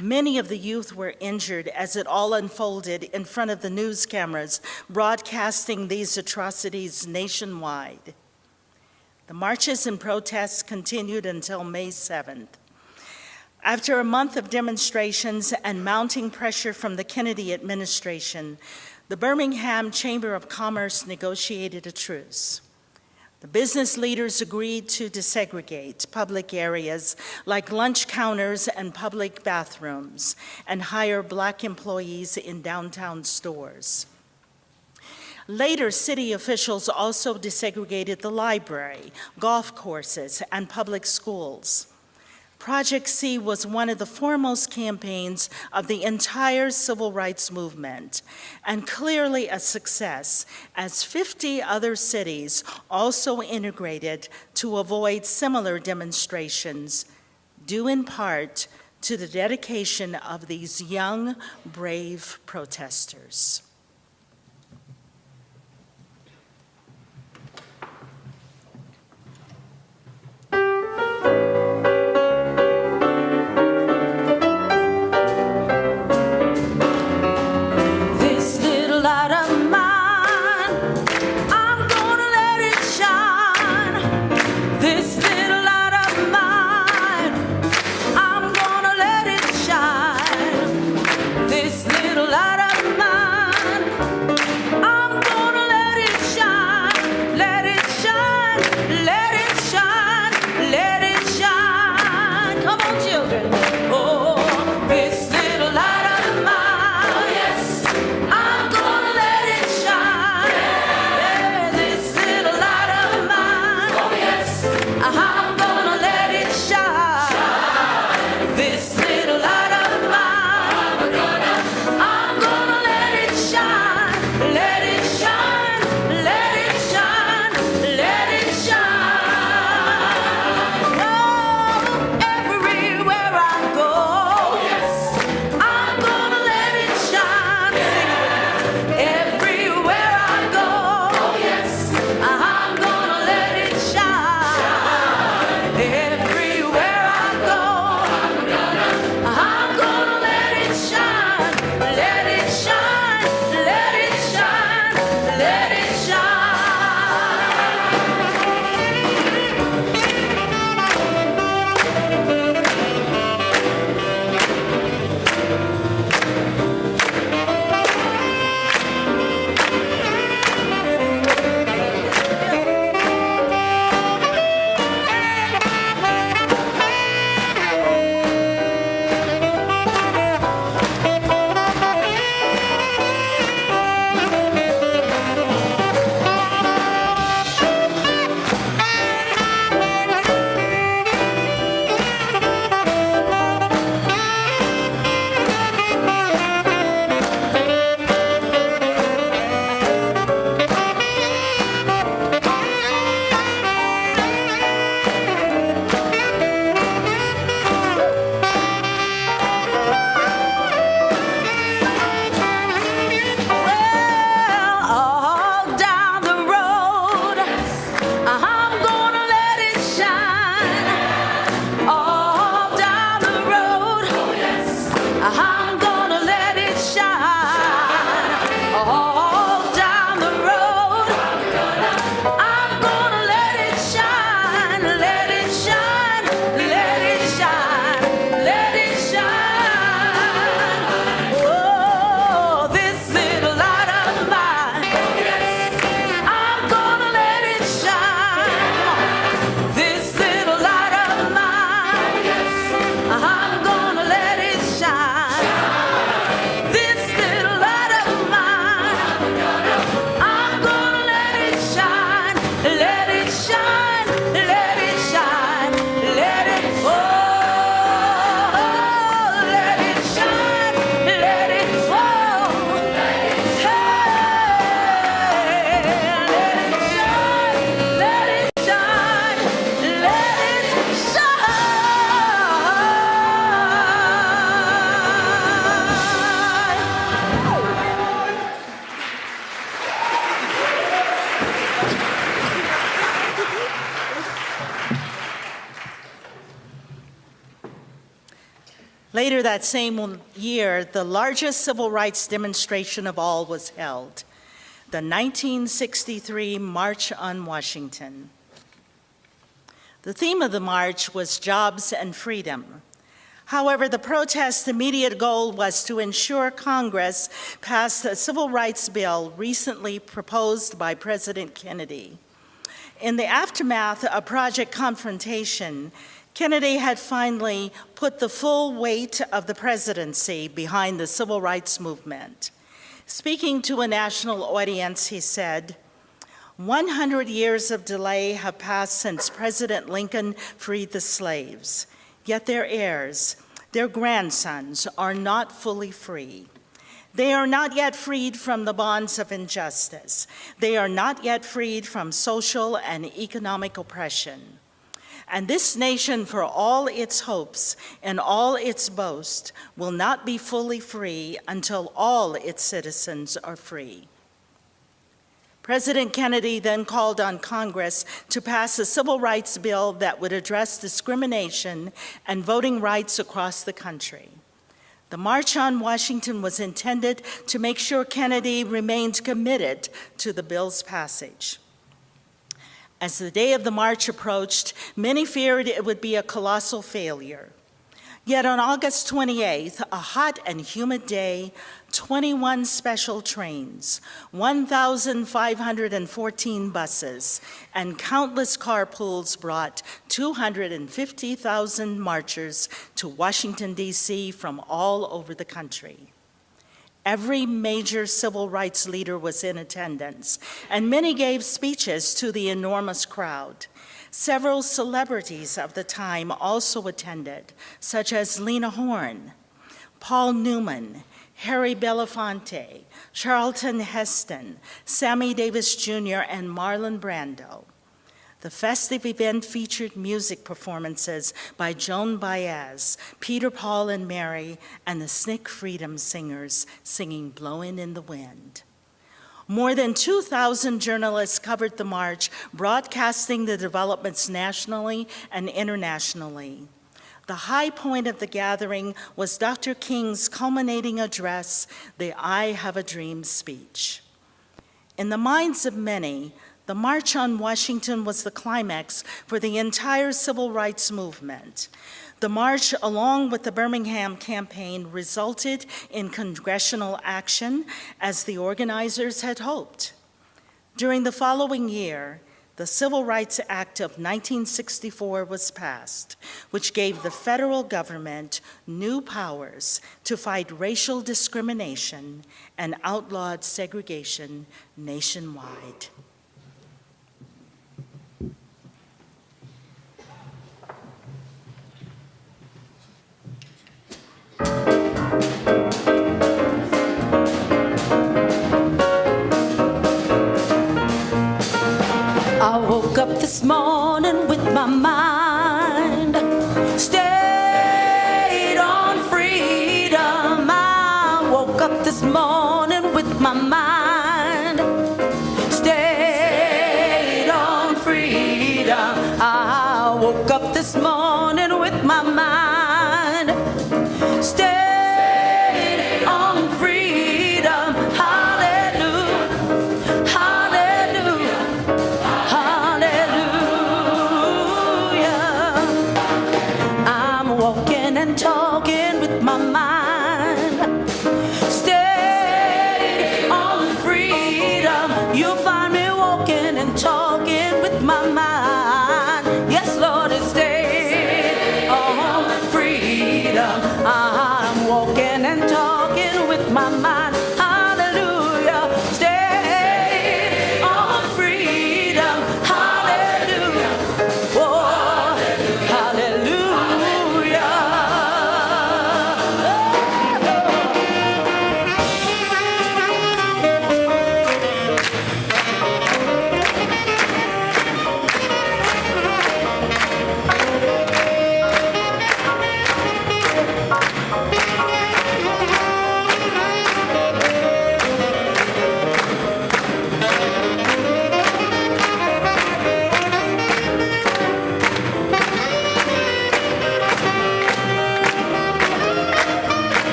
Many of the youth were injured as it all unfolded in front of the news cameras broadcasting these atrocities nationwide. The marches and protests continued until May 7th. After a month of demonstrations and mounting pressure from the Kennedy administration, the Birmingham Chamber of Commerce negotiated a truce. The business leaders agreed to desegregate public areas like lunch counters and public bathrooms and hire Black employees in downtown stores. Later, city officials also desegregated the library, golf courses, and public schools. Project C was one of the foremost campaigns of the entire civil rights movement, and clearly a success, as 50 other cities also integrated to avoid similar demonstrations, due in part to the dedication of these young, brave protesters. Later that same year, the largest civil rights demonstration of all was held, the 1963 March on Washington. The theme of the march was jobs and freedom. However, the protest's immediate goal was to ensure Congress passed a civil rights bill recently proposed by President Kennedy. In the aftermath of Project Confrontation, Kennedy had finally put the full weight of the presidency behind the civil rights movement. Speaking to a national audience, he said, 100 years of delay have passed since President Lincoln freed the slaves, yet their heirs, their grandsons, are not fully free. They are not yet freed from the bonds of injustice. They are not yet freed from social and economic oppression. And this nation, for all its hopes and all its boast, will not be fully free until all its citizens are free. President Kennedy then called on Congress to pass a civil rights bill that would address discrimination and voting rights across the country. The March on Washington was intended to make sure Kennedy remained committed to the bill's passage. As the day of the march approached, many feared it would be a colossal failure. Yet on August 28th, a hot and humid day, 21 special trains, 1,514 buses, and countless carpools brought 250,000 marchers to Washington, D.C. from all over the country. Every major civil rights leader was in attendance, and many gave speeches to the enormous crowd. Several celebrities of the time also attended, such as Lena Horne, Paul Newman, Harry Belafonte, Charlton Heston, Sammy Davis Jr., and Marlon Brando. The festive event featured music performances by Joan Baez, Peter, Paul and Mary, and the SNCC Freedom Singers singing Blowin' in the Wind. More than 2,000 journalists covered the march, broadcasting the developments nationally and internationally. The high point of the gathering was Dr. King's culminating address, the I Have a Dream speech. In the minds of many, the March on Washington was the climax for the entire civil rights movement. The march, along with the Birmingham campaign, resulted in congressional action as the organizers had hoped. During the following year, the Civil Rights Act of 1964 was passed, which gave the federal government new powers to fight racial discrimination and outlawed segregation nationwide. I woke up this morning with my mind stayed on freedom. I woke up this morning with my mind stayed on freedom. I woke up this morning with my mind stayed on freedom. Hallelujah, hallelujah. Hallelujah.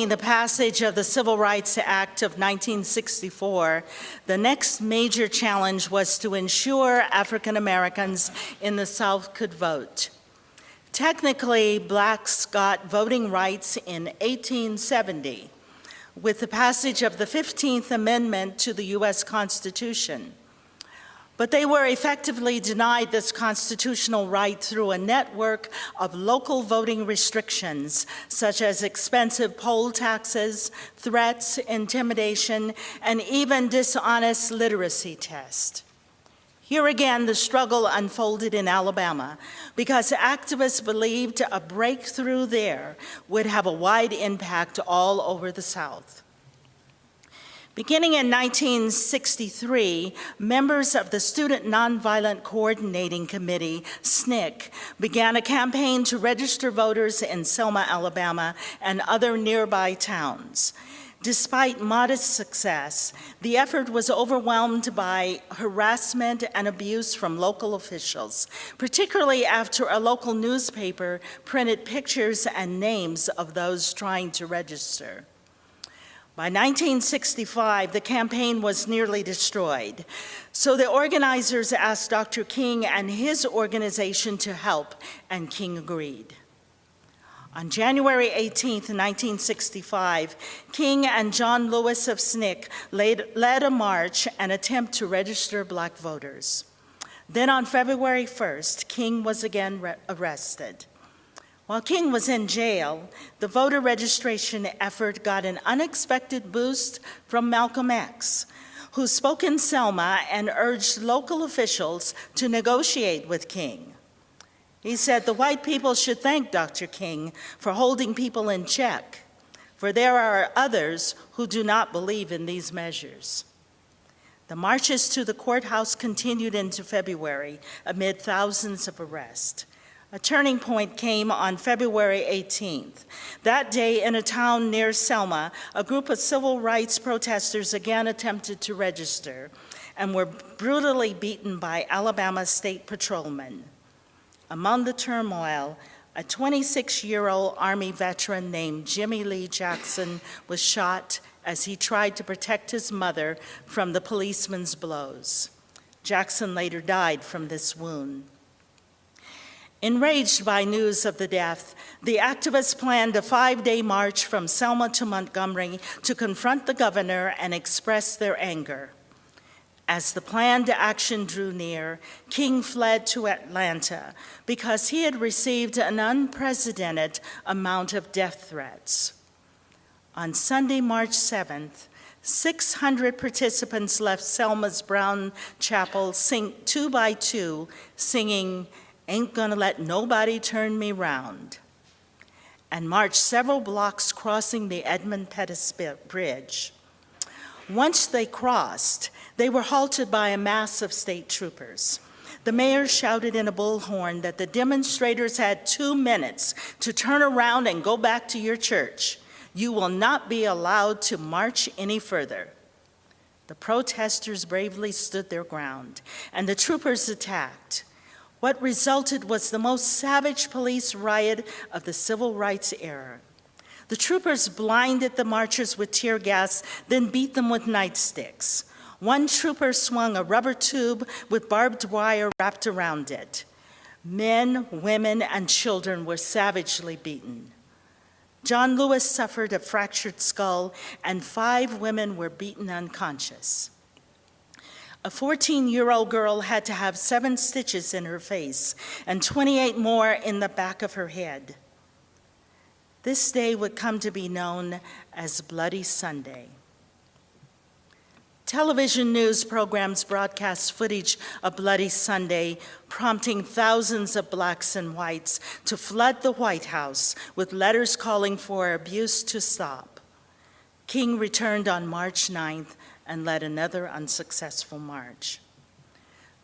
Following the passage of the Civil Rights Act of 1964, the next major challenge was to ensure African Americans in the South could vote. Technically, blacks got voting rights in 1870 with the passage of the 15th Amendment to the U.S. Constitution. But they were effectively denied this constitutional right through a network of local voting restrictions, such as expensive poll taxes, threats, intimidation, and even dishonest literacy tests. Here again, the struggle unfolded in Alabama because activists believed a breakthrough there would have a wide impact all over the South. Beginning in 1963, members of the Student Nonviolent Coordinating Committee, SNCC, began a campaign to register voters in Selma, Alabama, and other nearby towns. Despite modest success, the effort was overwhelmed by harassment and abuse from local officials, particularly after a local newspaper printed pictures and names of those trying to register. By 1965, the campaign was nearly destroyed, so the organizers asked Dr. King and his organization to help, and King agreed. On January 18, 1965, King and John Lewis of SNCC led a march and attempt to register black voters. Then on February 1st, King was again arrested. While King was in jail, the voter registration effort got an unexpected boost from Malcolm X, who spoke in Selma and urged local officials to negotiate with King. He said the white people should thank Dr. King for holding people in check, for there are others who do not believe in these measures. The marches to the courthouse continued into February amid thousands of arrests. A turning point came on February 18th. That day, in a town near Selma, a group of civil rights protesters again attempted to register and were brutally beaten by Alabama state patrolmen. Among the turmoil, a 26-year-old Army veteran named Jimmy Lee Jackson was shot as he tried to protect his mother from the policeman's blows. Jackson later died from this wound. Enraged by news of the death, the activists planned a 5-day march from Selma to Montgomery to confront the governor and express their anger. As the planned action drew near, King fled to Atlanta because he had received an unprecedented amount of death threats. On Sunday, March 7th, 600 participants left Selma's Brown Chapel 2 by 2, singing, "Ain't Gonna Let Nobody Turn Me Round," and marched several blocks crossing the Edmund Pettus Bridge. Once they crossed, they were halted by a mass of state troopers. The mayor shouted in a bullhorn that the demonstrators had 2 minutes to turn around and go back to your church. You will not be allowed to march any further. The protesters bravely stood their ground, and the troopers attacked. What resulted was the most savage police riot of the civil rights era. The troopers blinded the marchers with tear gas, then beat them with nightsticks. One trooper swung a rubber tube with barbed wire wrapped around it. Men, women, and children were savagely beaten. John Lewis suffered a fractured skull, and 5 women were beaten unconscious. A 14-year-old girl had to have 7 stitches in her face and 28 more in the back of her head. This day would come to be known as Bloody Sunday. Television news programs broadcast footage of Bloody Sunday, prompting thousands of blacks and whites to flood the White House with letters calling for abuse to stop. King returned on March 9th and led another unsuccessful march.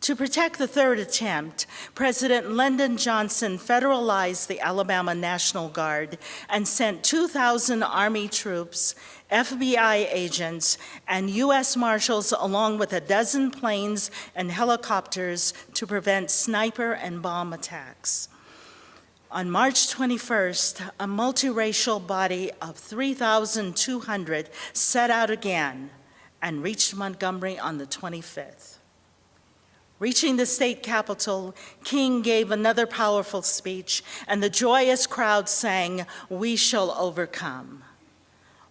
To protect the third attempt, President Lyndon Johnson federalized the Alabama National Guard and sent 2,000 Army troops, FBI agents, and U.S. Marshals along with 12 planes and helicopters to prevent sniper and bomb attacks. On March 21st, a multiracial body of 3,200 set out again and reached Montgomery on the 25th. Reaching the state capitol, King gave another powerful speech, and the joyous crowd sang, "We shall overcome."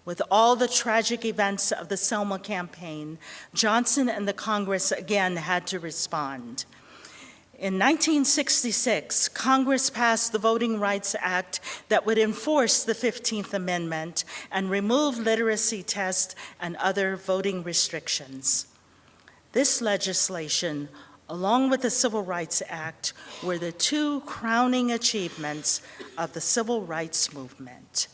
With all the tragic events of the Selma campaign, Johnson and the Congress again had to respond. In 1966, Congress passed the Voting Rights Act that would enforce the 15th Amendment and remove literacy tests and other voting restrictions. This legislation, along with the Civil Rights Act, were the two crowning achievements of the civil rights movement.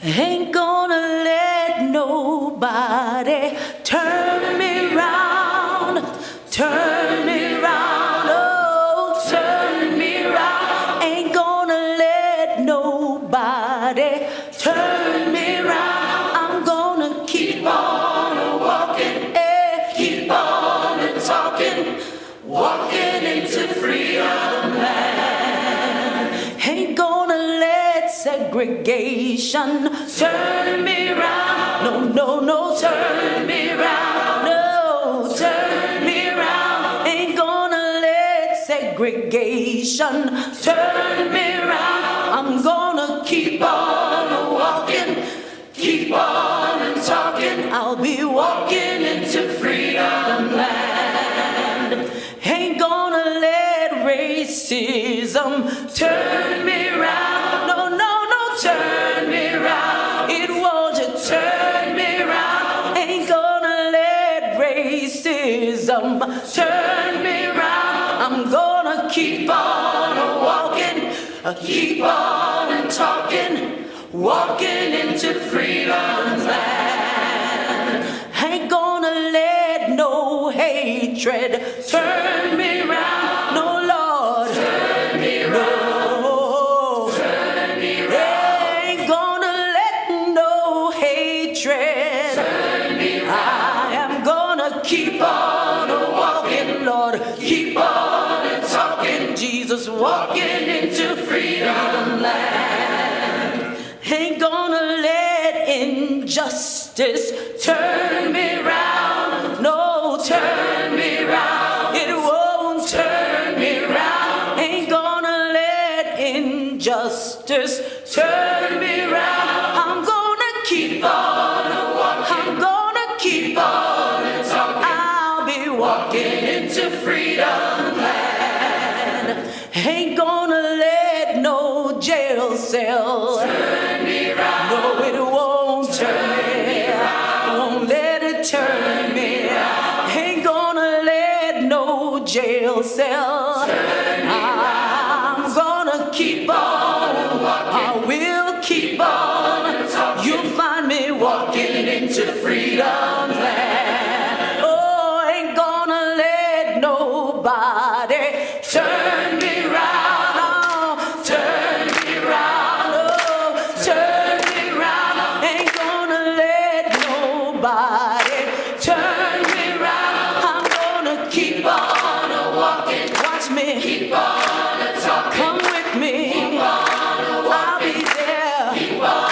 Ain't gonna let nobody turn me round, turn me round, oh, turn me round. Ain't gonna let nobody turn me round. I'm gonna keep on walking, keep on talking, walking into freedom land. Ain't gonna let segregation turn me round. No, no, no, turn me round. No, turn me round. Ain't gonna let segregation turn me round. I'm gonna keep on walking, keep on talking. I'll be walking into freedom land. Ain't gonna let racism turn me round. No, no, no, turn me round. It won't turn me round. Ain't gonna let racism turn me round. I'm gonna keep on walking, keep on talking, walking into freedom land. Ain't gonna let no hatred turn me round. No, Lord, turn me round. No, turn me round. Ain't gonna let no hatred turn me round. I am gonna keep on walking, Lord, keep on talking. Jesus, walking into freedom land. Ain't gonna let injustice turn me round. No, turn me round. It won't turn me round. Ain't gonna let injustice turn me round. I'm gonna keep on walking. I'm gonna keep on talking. I'll be walking into freedom land. Ain't gonna let no jail cell turn me round. No, it won't turn me round. Won't let it turn me round. Ain't gonna let no jail cell turn me round. I'm gonna keep on walking. I will keep on talking. You'll find me walking into freedom land. Oh, ain't gonna let nobody turn me round. Oh, turn me round. Oh, turn me round. Ain't gonna let nobody turn me round. I'm gonna keep on walking. Watch me. Keep on talking. Come with me. Keep on walking. I'll be there. Keep on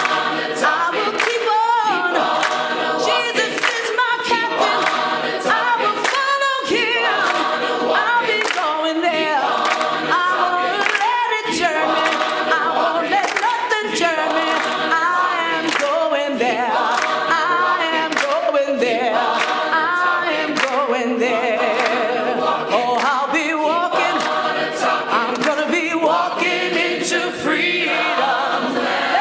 talking. I will keep on. Jesus is my captain. I will follow him. I'll be going there. I won't let it turn me. I won't let nothing turn me. I am going there. I am going there. I am going there. Oh, I'll be walking. I'm gonna be walking into freedom land.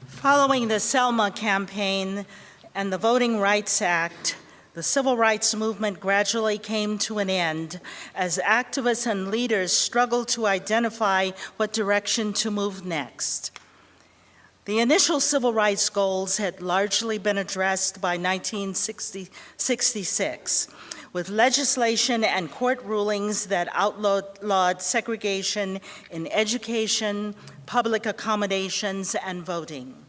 Following the Selma campaign and the Voting Rights Act, the civil rights movement gradually came to an end as activists and leaders struggled to identify what direction to move next. The initial civil rights goals had largely been addressed by 1966, with legislation and court rulings that outlawed segregation in education, public accommodations, and voting.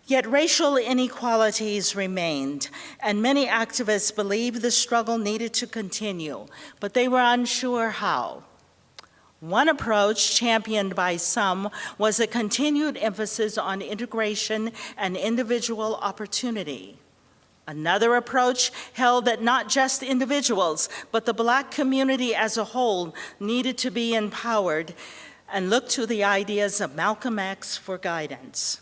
Yet racial inequalities remained, and many activists believed the struggle needed to continue, but they were unsure how. One approach, championed by some, was a continued emphasis on integration and individual opportunity. Another approach held that not just individuals, but the Black community as a whole needed to be empowered and looked to the ideas of Malcolm X for guidance.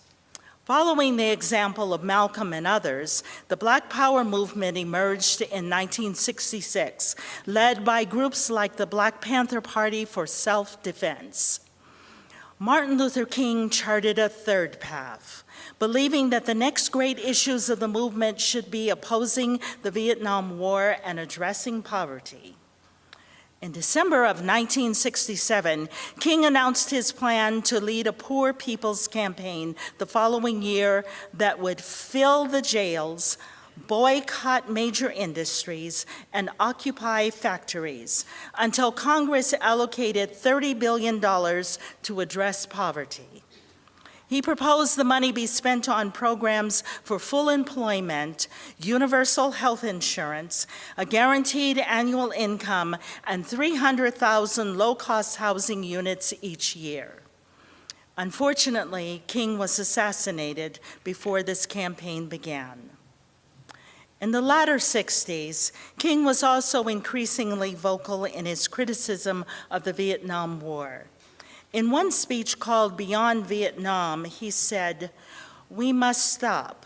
Following the example of Malcolm and others, the Black Power movement emerged in 1966, led by groups like the Black Panther Party for Self-Defense. Martin Luther King charted a third path, believing that the next great issues of the movement should be opposing the Vietnam War and addressing poverty. In December of 1967, King announced his plan to lead a poor people's campaign the following year that would fill the jails, boycott major industries, and occupy factories until Congress allocated $30 billion to address poverty. He proposed the money be spent on programs for full employment, universal health insurance, a guaranteed annual income, and 300,000 low-cost housing units each year. Unfortunately, King was assassinated before this campaign began. In the latter 60s, King was also increasingly vocal in his criticism of the Vietnam War. In one speech called Beyond Vietnam, he said, "We must stop.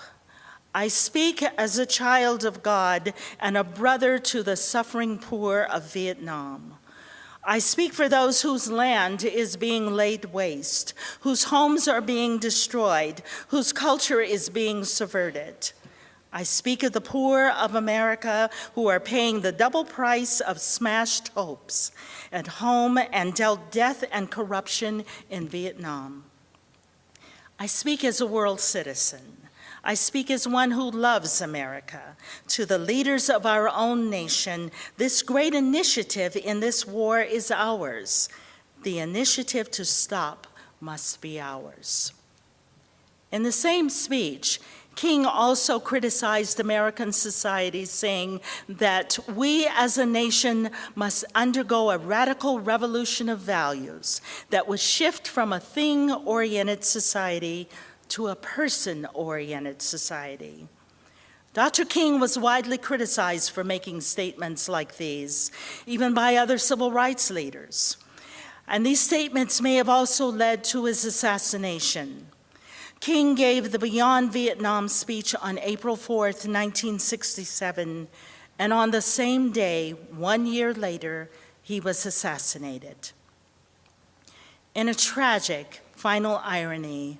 I speak as a child of God and a brother to the suffering poor of Vietnam. I speak for those whose land is being laid waste, whose homes are being destroyed, whose culture is being subverted. I speak of the poor of America who are paying the double price of smashed hopes at home and dealt death and corruption in Vietnam. I speak as a world citizen. I speak as one who loves America. To the leaders of our own nation, this great initiative in this war is ours. The initiative to stop must be ours." In the same speech, King also criticized American society, saying that we as a nation must undergo a radical revolution of values that would shift from a thing-oriented society to a person-oriented society. Dr. King was widely criticized for making statements like these, even by other civil rights leaders. And these statements may have also led to his assassination. King gave the Beyond Vietnam speech on April 4th, 1967, and on the same day, 1 year later, he was assassinated. In a tragic final irony,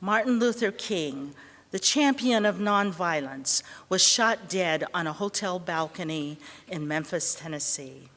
Martin Luther King, the champion of nonviolence, was shot dead on a hotel balcony in Memphis, Tennessee.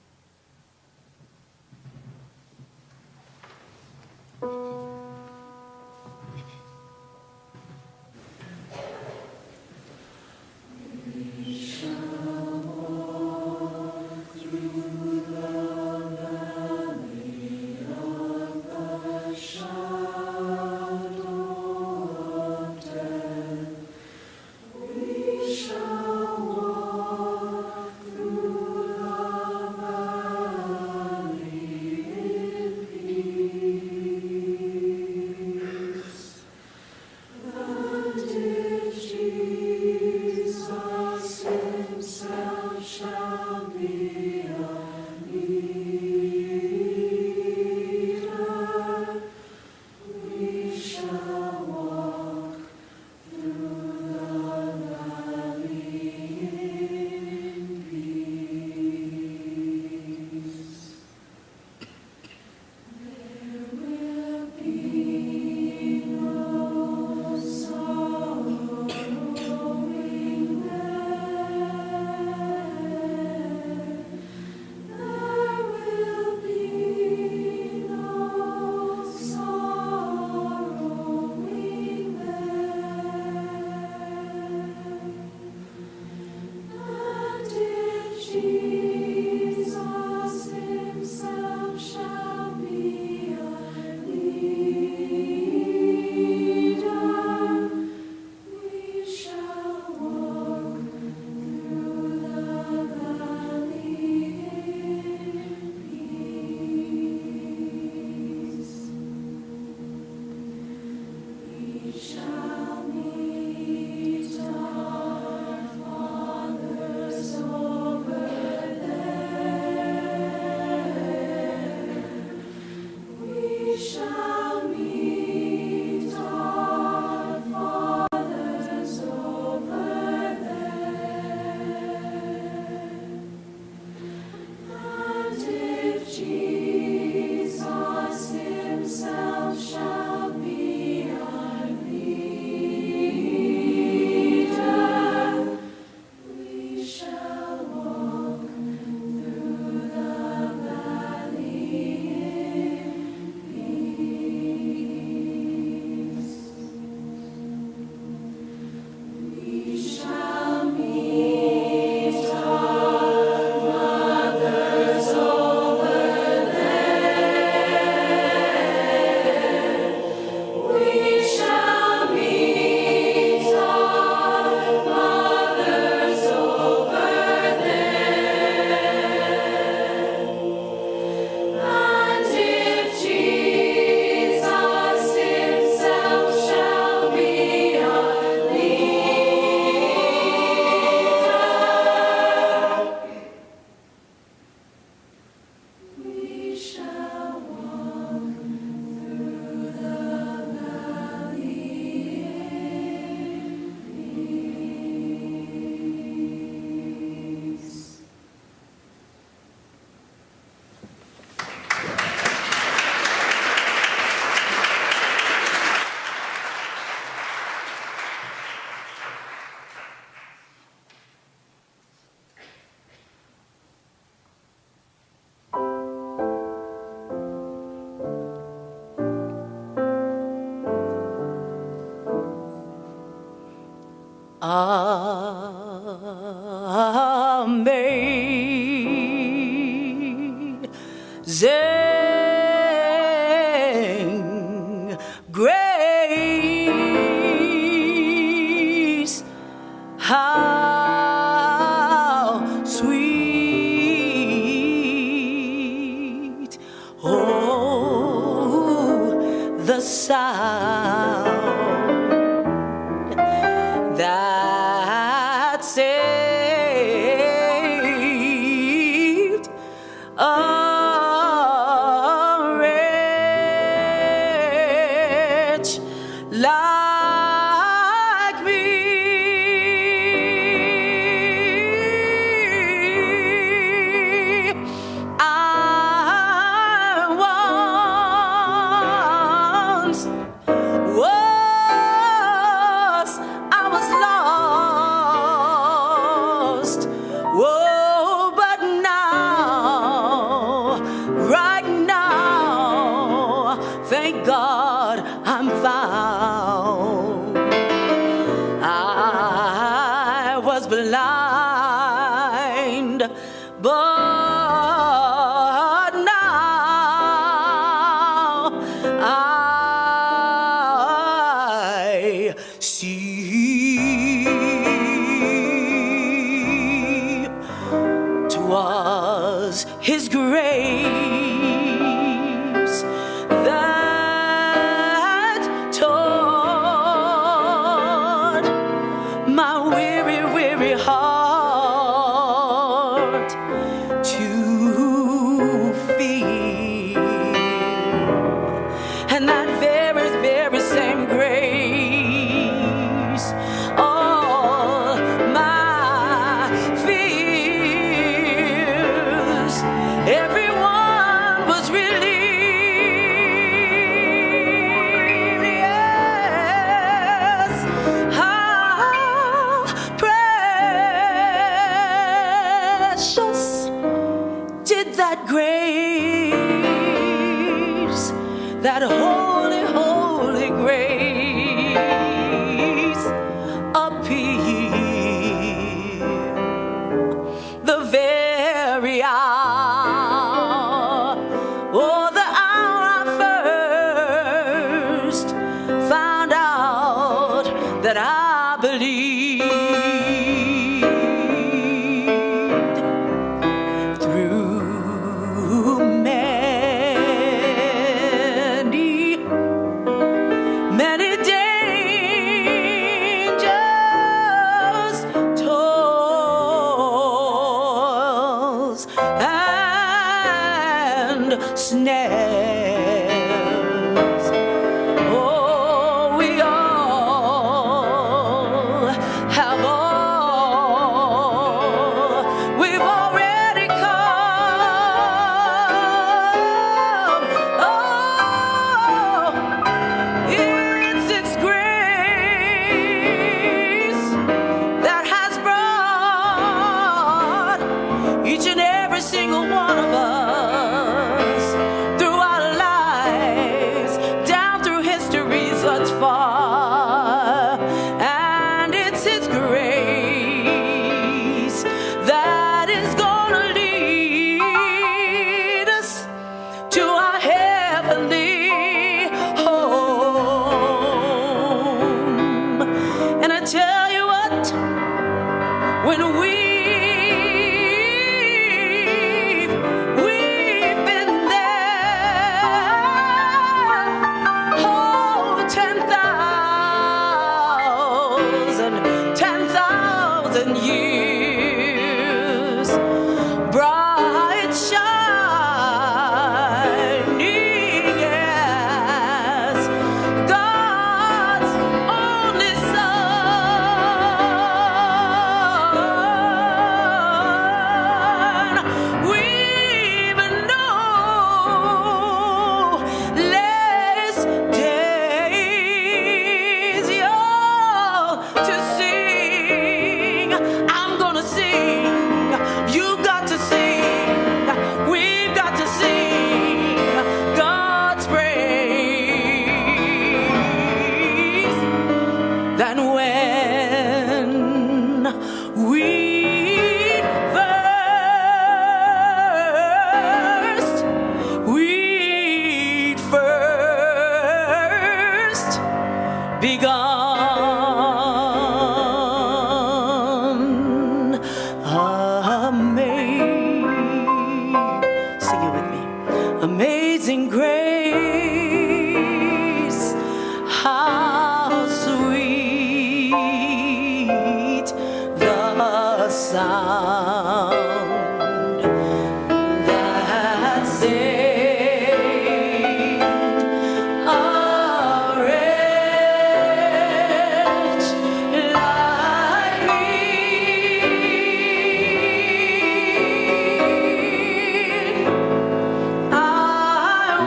grace, how sweet, oh, the sound that saved a wretch like me. I was lost, whoa, but now, right now, thank God I'm found. I was blind, but now I see. 'Twas His grace that taught my weary, weary heart to feel, and that very, very same grace all my fears, everyone was relieved. Yes, how precious did that grace, that holy, holy grace appear, the very hour, oh, the hour I first found out that I believed. Through many dangers, toils, and snares, oh, we all have we've already come. Oh, it's His grace that has brought each and every single one of us through our lives, down through history such far. And it's His grace that is gonna lead us to our heavenly home. And I tell you what, when we've Amazing grace, how sweet the sound that saved a wretch like me. I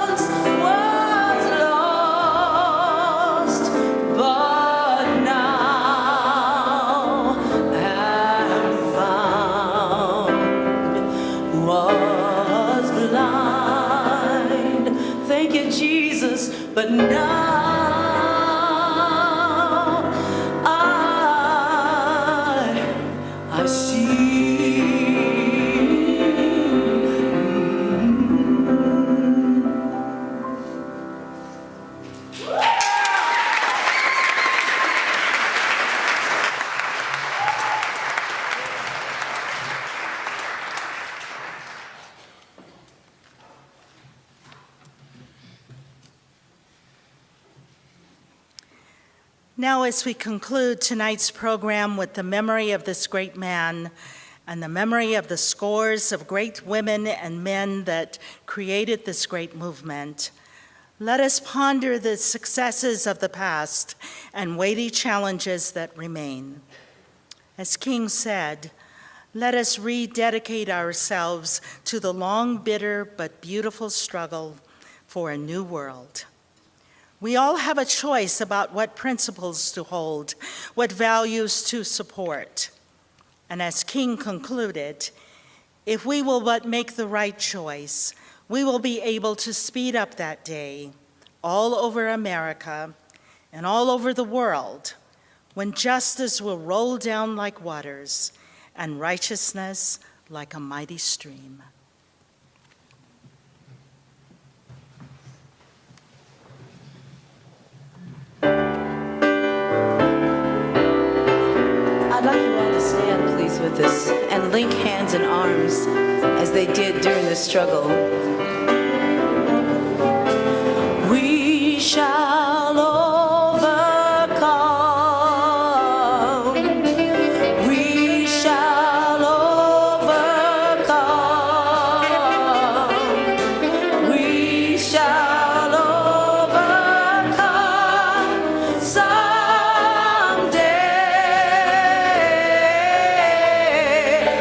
once was lost, but now am found. Was blind, thank you, Jesus, but now I see. Now, as we conclude tonight's program with the memory of this great man and the memory of the scores of great women and men that created this great movement, let us ponder the successes of the past and weighty challenges that remain. As King said, let us rededicate ourselves to the long, bitter, but beautiful struggle for a new world. We all have a choice about what principles to hold, what values to support. And as King concluded, if we will but make the right choice, we will be able to speed up that day all over America and all over the world, when justice will roll down like waters and righteousness like a mighty stream. I'd like you all to stand, please, with us and link hands and arms as they did during the struggle. We shall overcome. We shall overcome. We shall overcome someday.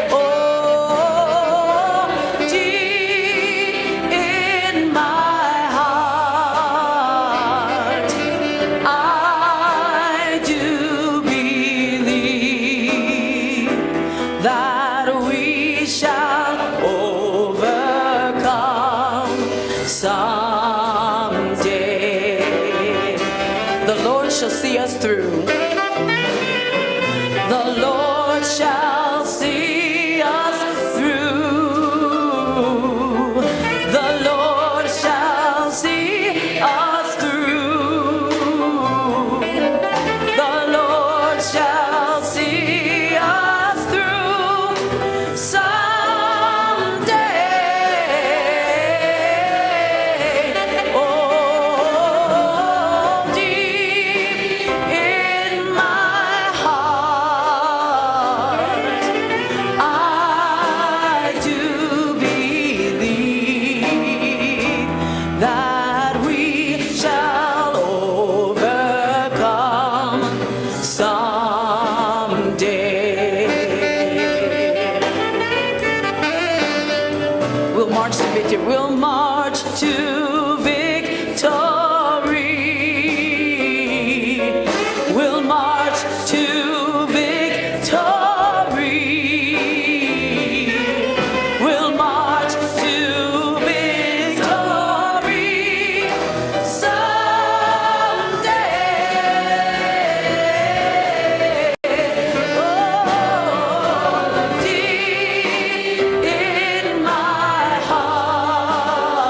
Oh, deep in my heart, I do believe that we shall overcome someday. The Lord shall see us through. The Lord shall see us through. The Lord shall see us through. The Lord shall see us through someday. Oh, deep in my heart, I do believe that we shall overcome someday. We'll march to victory. We'll march to victory. We'll march to victory. We'll march to victory someday. Oh, deep in my heart,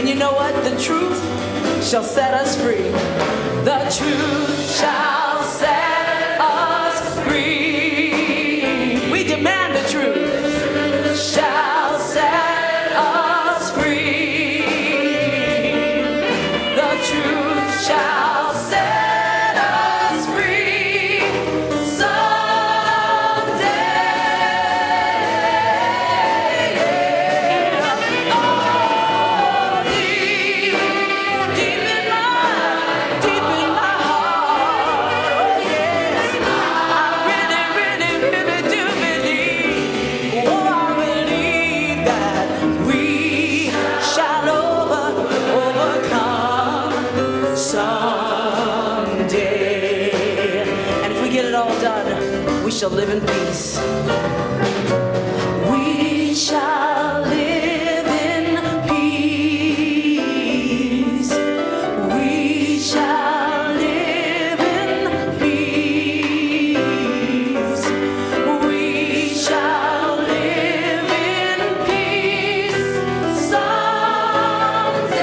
And you know what? The truth shall set us free. The truth shall set us free. We demand the truth shall set us free. The truth shall set us free someday. Oh, deep in my heart, oh yes, I really, really, really do believe. Oh, I believe that we shall overcome someday. And if we get it all done, we shall live in peace. We shall live in peace. We shall live in peace. We shall live in peace someday.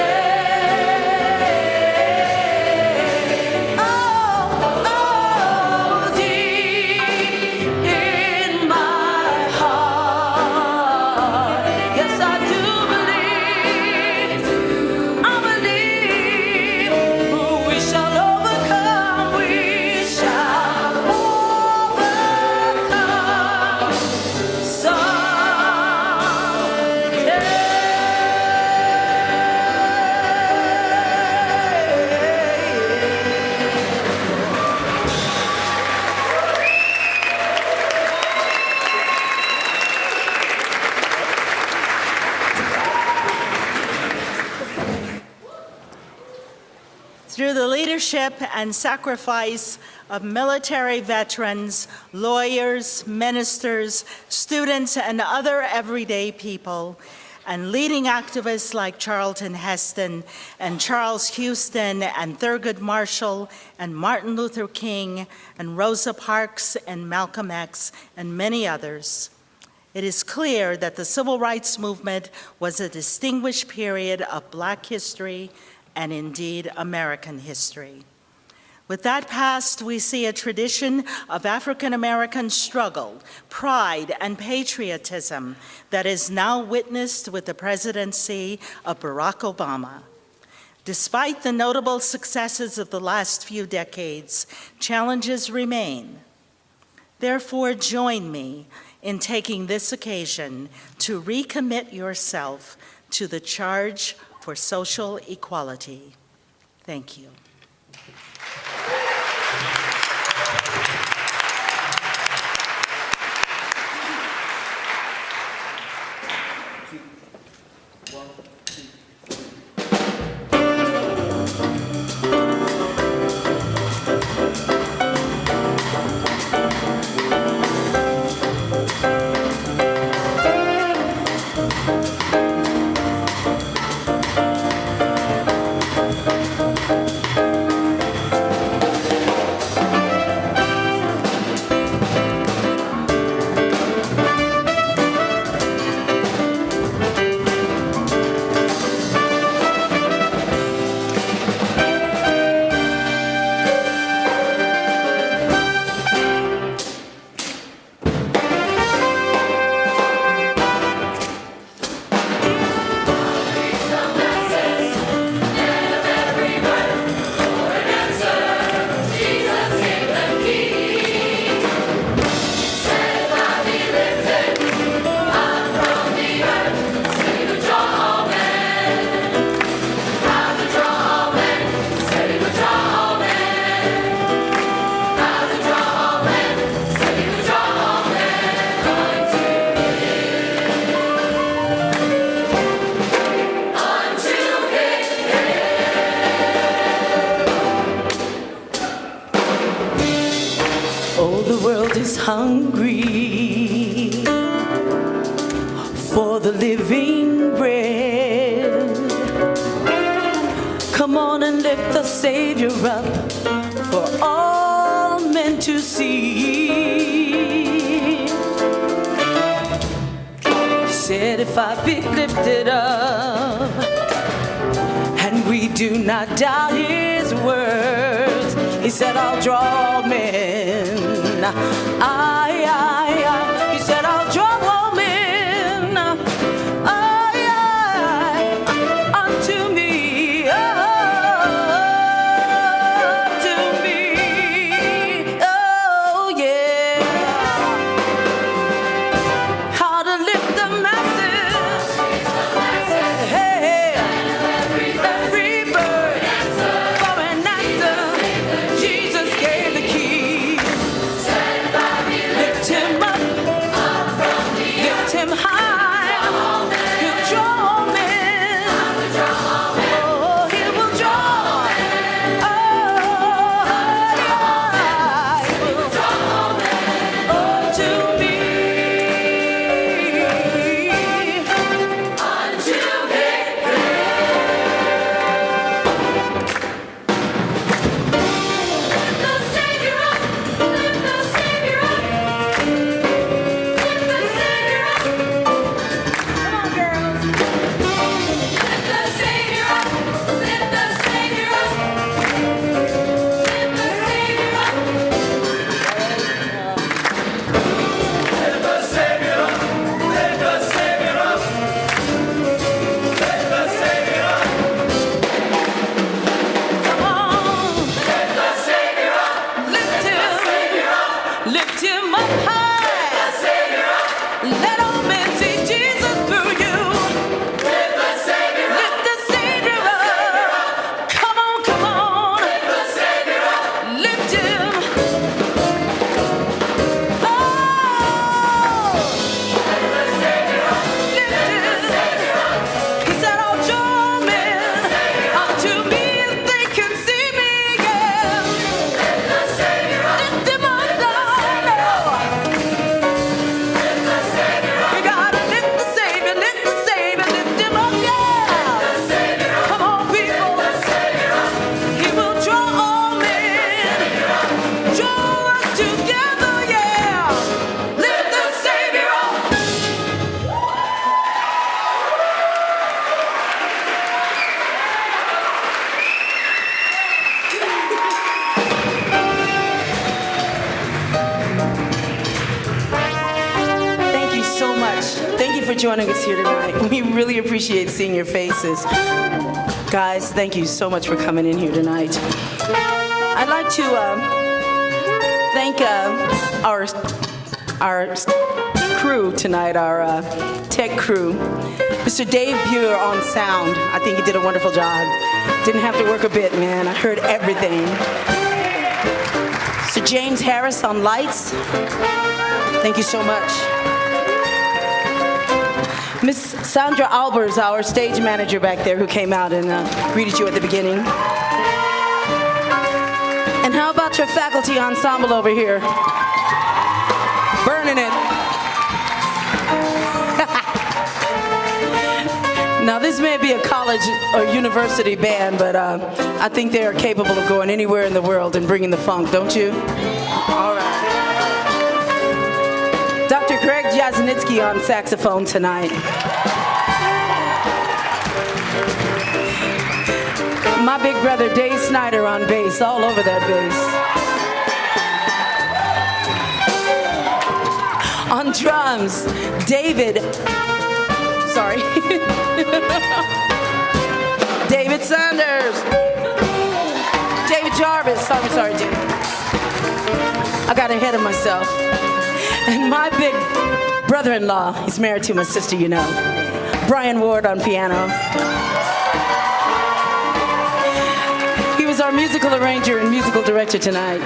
Oh, deep in my heart, yes, I do believe. I believe we shall overcome. We shall overcome Through the leadership and sacrifice of military veterans, lawyers, ministers, students, and other everyday people, and leading activists like Charlton Heston and Charles Houston and Thurgood Marshall and Martin Luther King and Rosa Parks and Malcolm X and many others, it is clear that the Civil Rights Movement was a distinguished period of Black history and indeed American history. With that past, we see a tradition of African American struggle, pride, and patriotism that is now witnessed with the presidency of Barack Obama. Despite the notable successes of the last few decades, challenges remain. Therefore, join me in taking this occasion to recommit yourself to the charge for social equality. Thank you. is hungry for the living bread. Come on and lift the Savior up for all men to see. He said, if I be lifted up, We do not doubt his words. He said, I'll draw men. He said, I'll draw all men. Unto me. Unto me. Oh, yeah. How to lift the masses. Hey, every bird for an answer. Jesus gave the key. Lift him up, lift him high. He'll draw men. Oh, he will draw. Oh, he will draw unto me. Lift him up high. Let all men see Jesus through you. Lift the Savior up. Come on, come on. Lift him. Oh. Lift him. He said, I'll draw men unto me if they can see me again. Lift him up, Lord. You gotta lift the Savior, lift him up, yeah. Come on, people. He will draw all men, draw us together, yeah. Lift the Savior up. Thank you so much. Thank you for joining us here tonight. We really appreciate seeing your faces. Guys, thank you so much for coming in here tonight. I'd like to thank our crew tonight, our tech crew. Mr. Dave Buer on sound. I think he did a wonderful job. Didn't have to work a bit, man. I heard everything. Mr. James Harris on lights. Thank you so much. Miss Sandra Albers, our stage manager back there, who came out and greeted you at the beginning. And how about your faculty ensemble over here? Burning it. Now, this may be a college or university band, but I think they are capable of going anywhere in the world and bringing the funk, don't you? All right. Dr. Greg Jasnitsky on saxophone tonight. My big brother Dave Snyder on bass, all over that bass. On drums, David Sanders. David Jarvis. I'm sorry, David. I got ahead of myself. And my big brother-in-law, he's married to my sister, you know, Brian Ward on piano. He was our musical arranger and musical director tonight.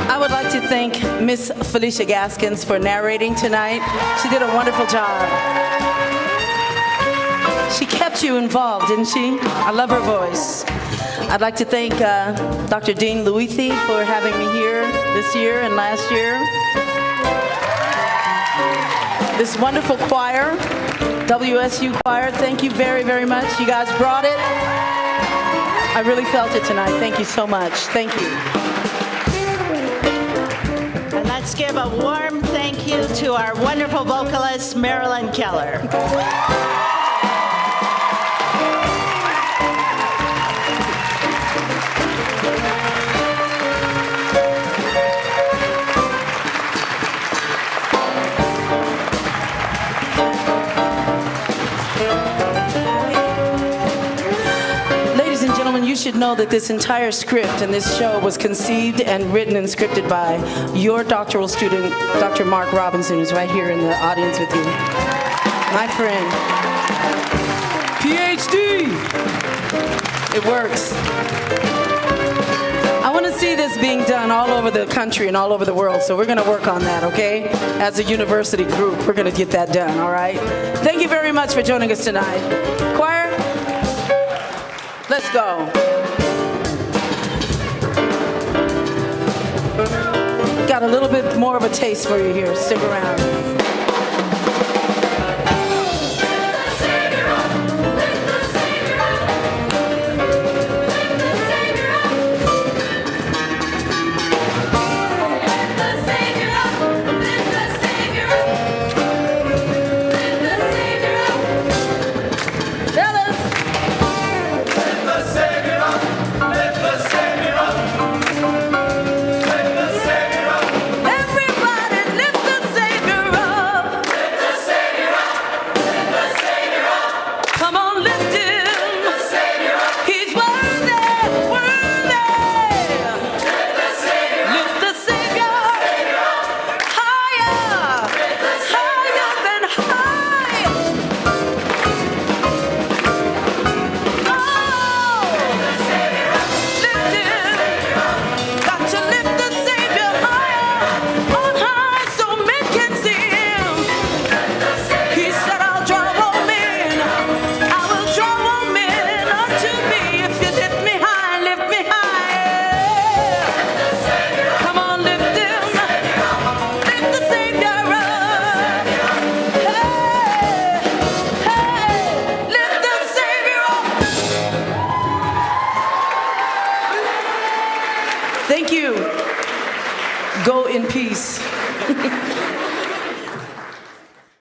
I would like to thank Miss Felicia Gaskins for narrating tonight. She did a wonderful job. She kept you involved, didn't she? I love her voice. I'd like to thank Dr. Dean Luithi for having me here this year and last year. This wonderful choir, WSU choir, thank you very, very much. You guys brought it. I really felt it tonight. Thank you so much. Thank you. And let's give a warm thank you to our wonderful vocalist, Marilyn Keller. should know that this entire script and this show was conceived and written and scripted by your doctoral student, Dr. Mark Robinson, who's right here in the audience with you. My friend. PhD! It works. I want to see this being done all over the country and all over the world, so we're going to work on that, okay? As a university group, we're going to get that done, all right? Thank you very much for joining us tonight. Choir, let's go. Got a little bit more of a taste for you here. Stick around.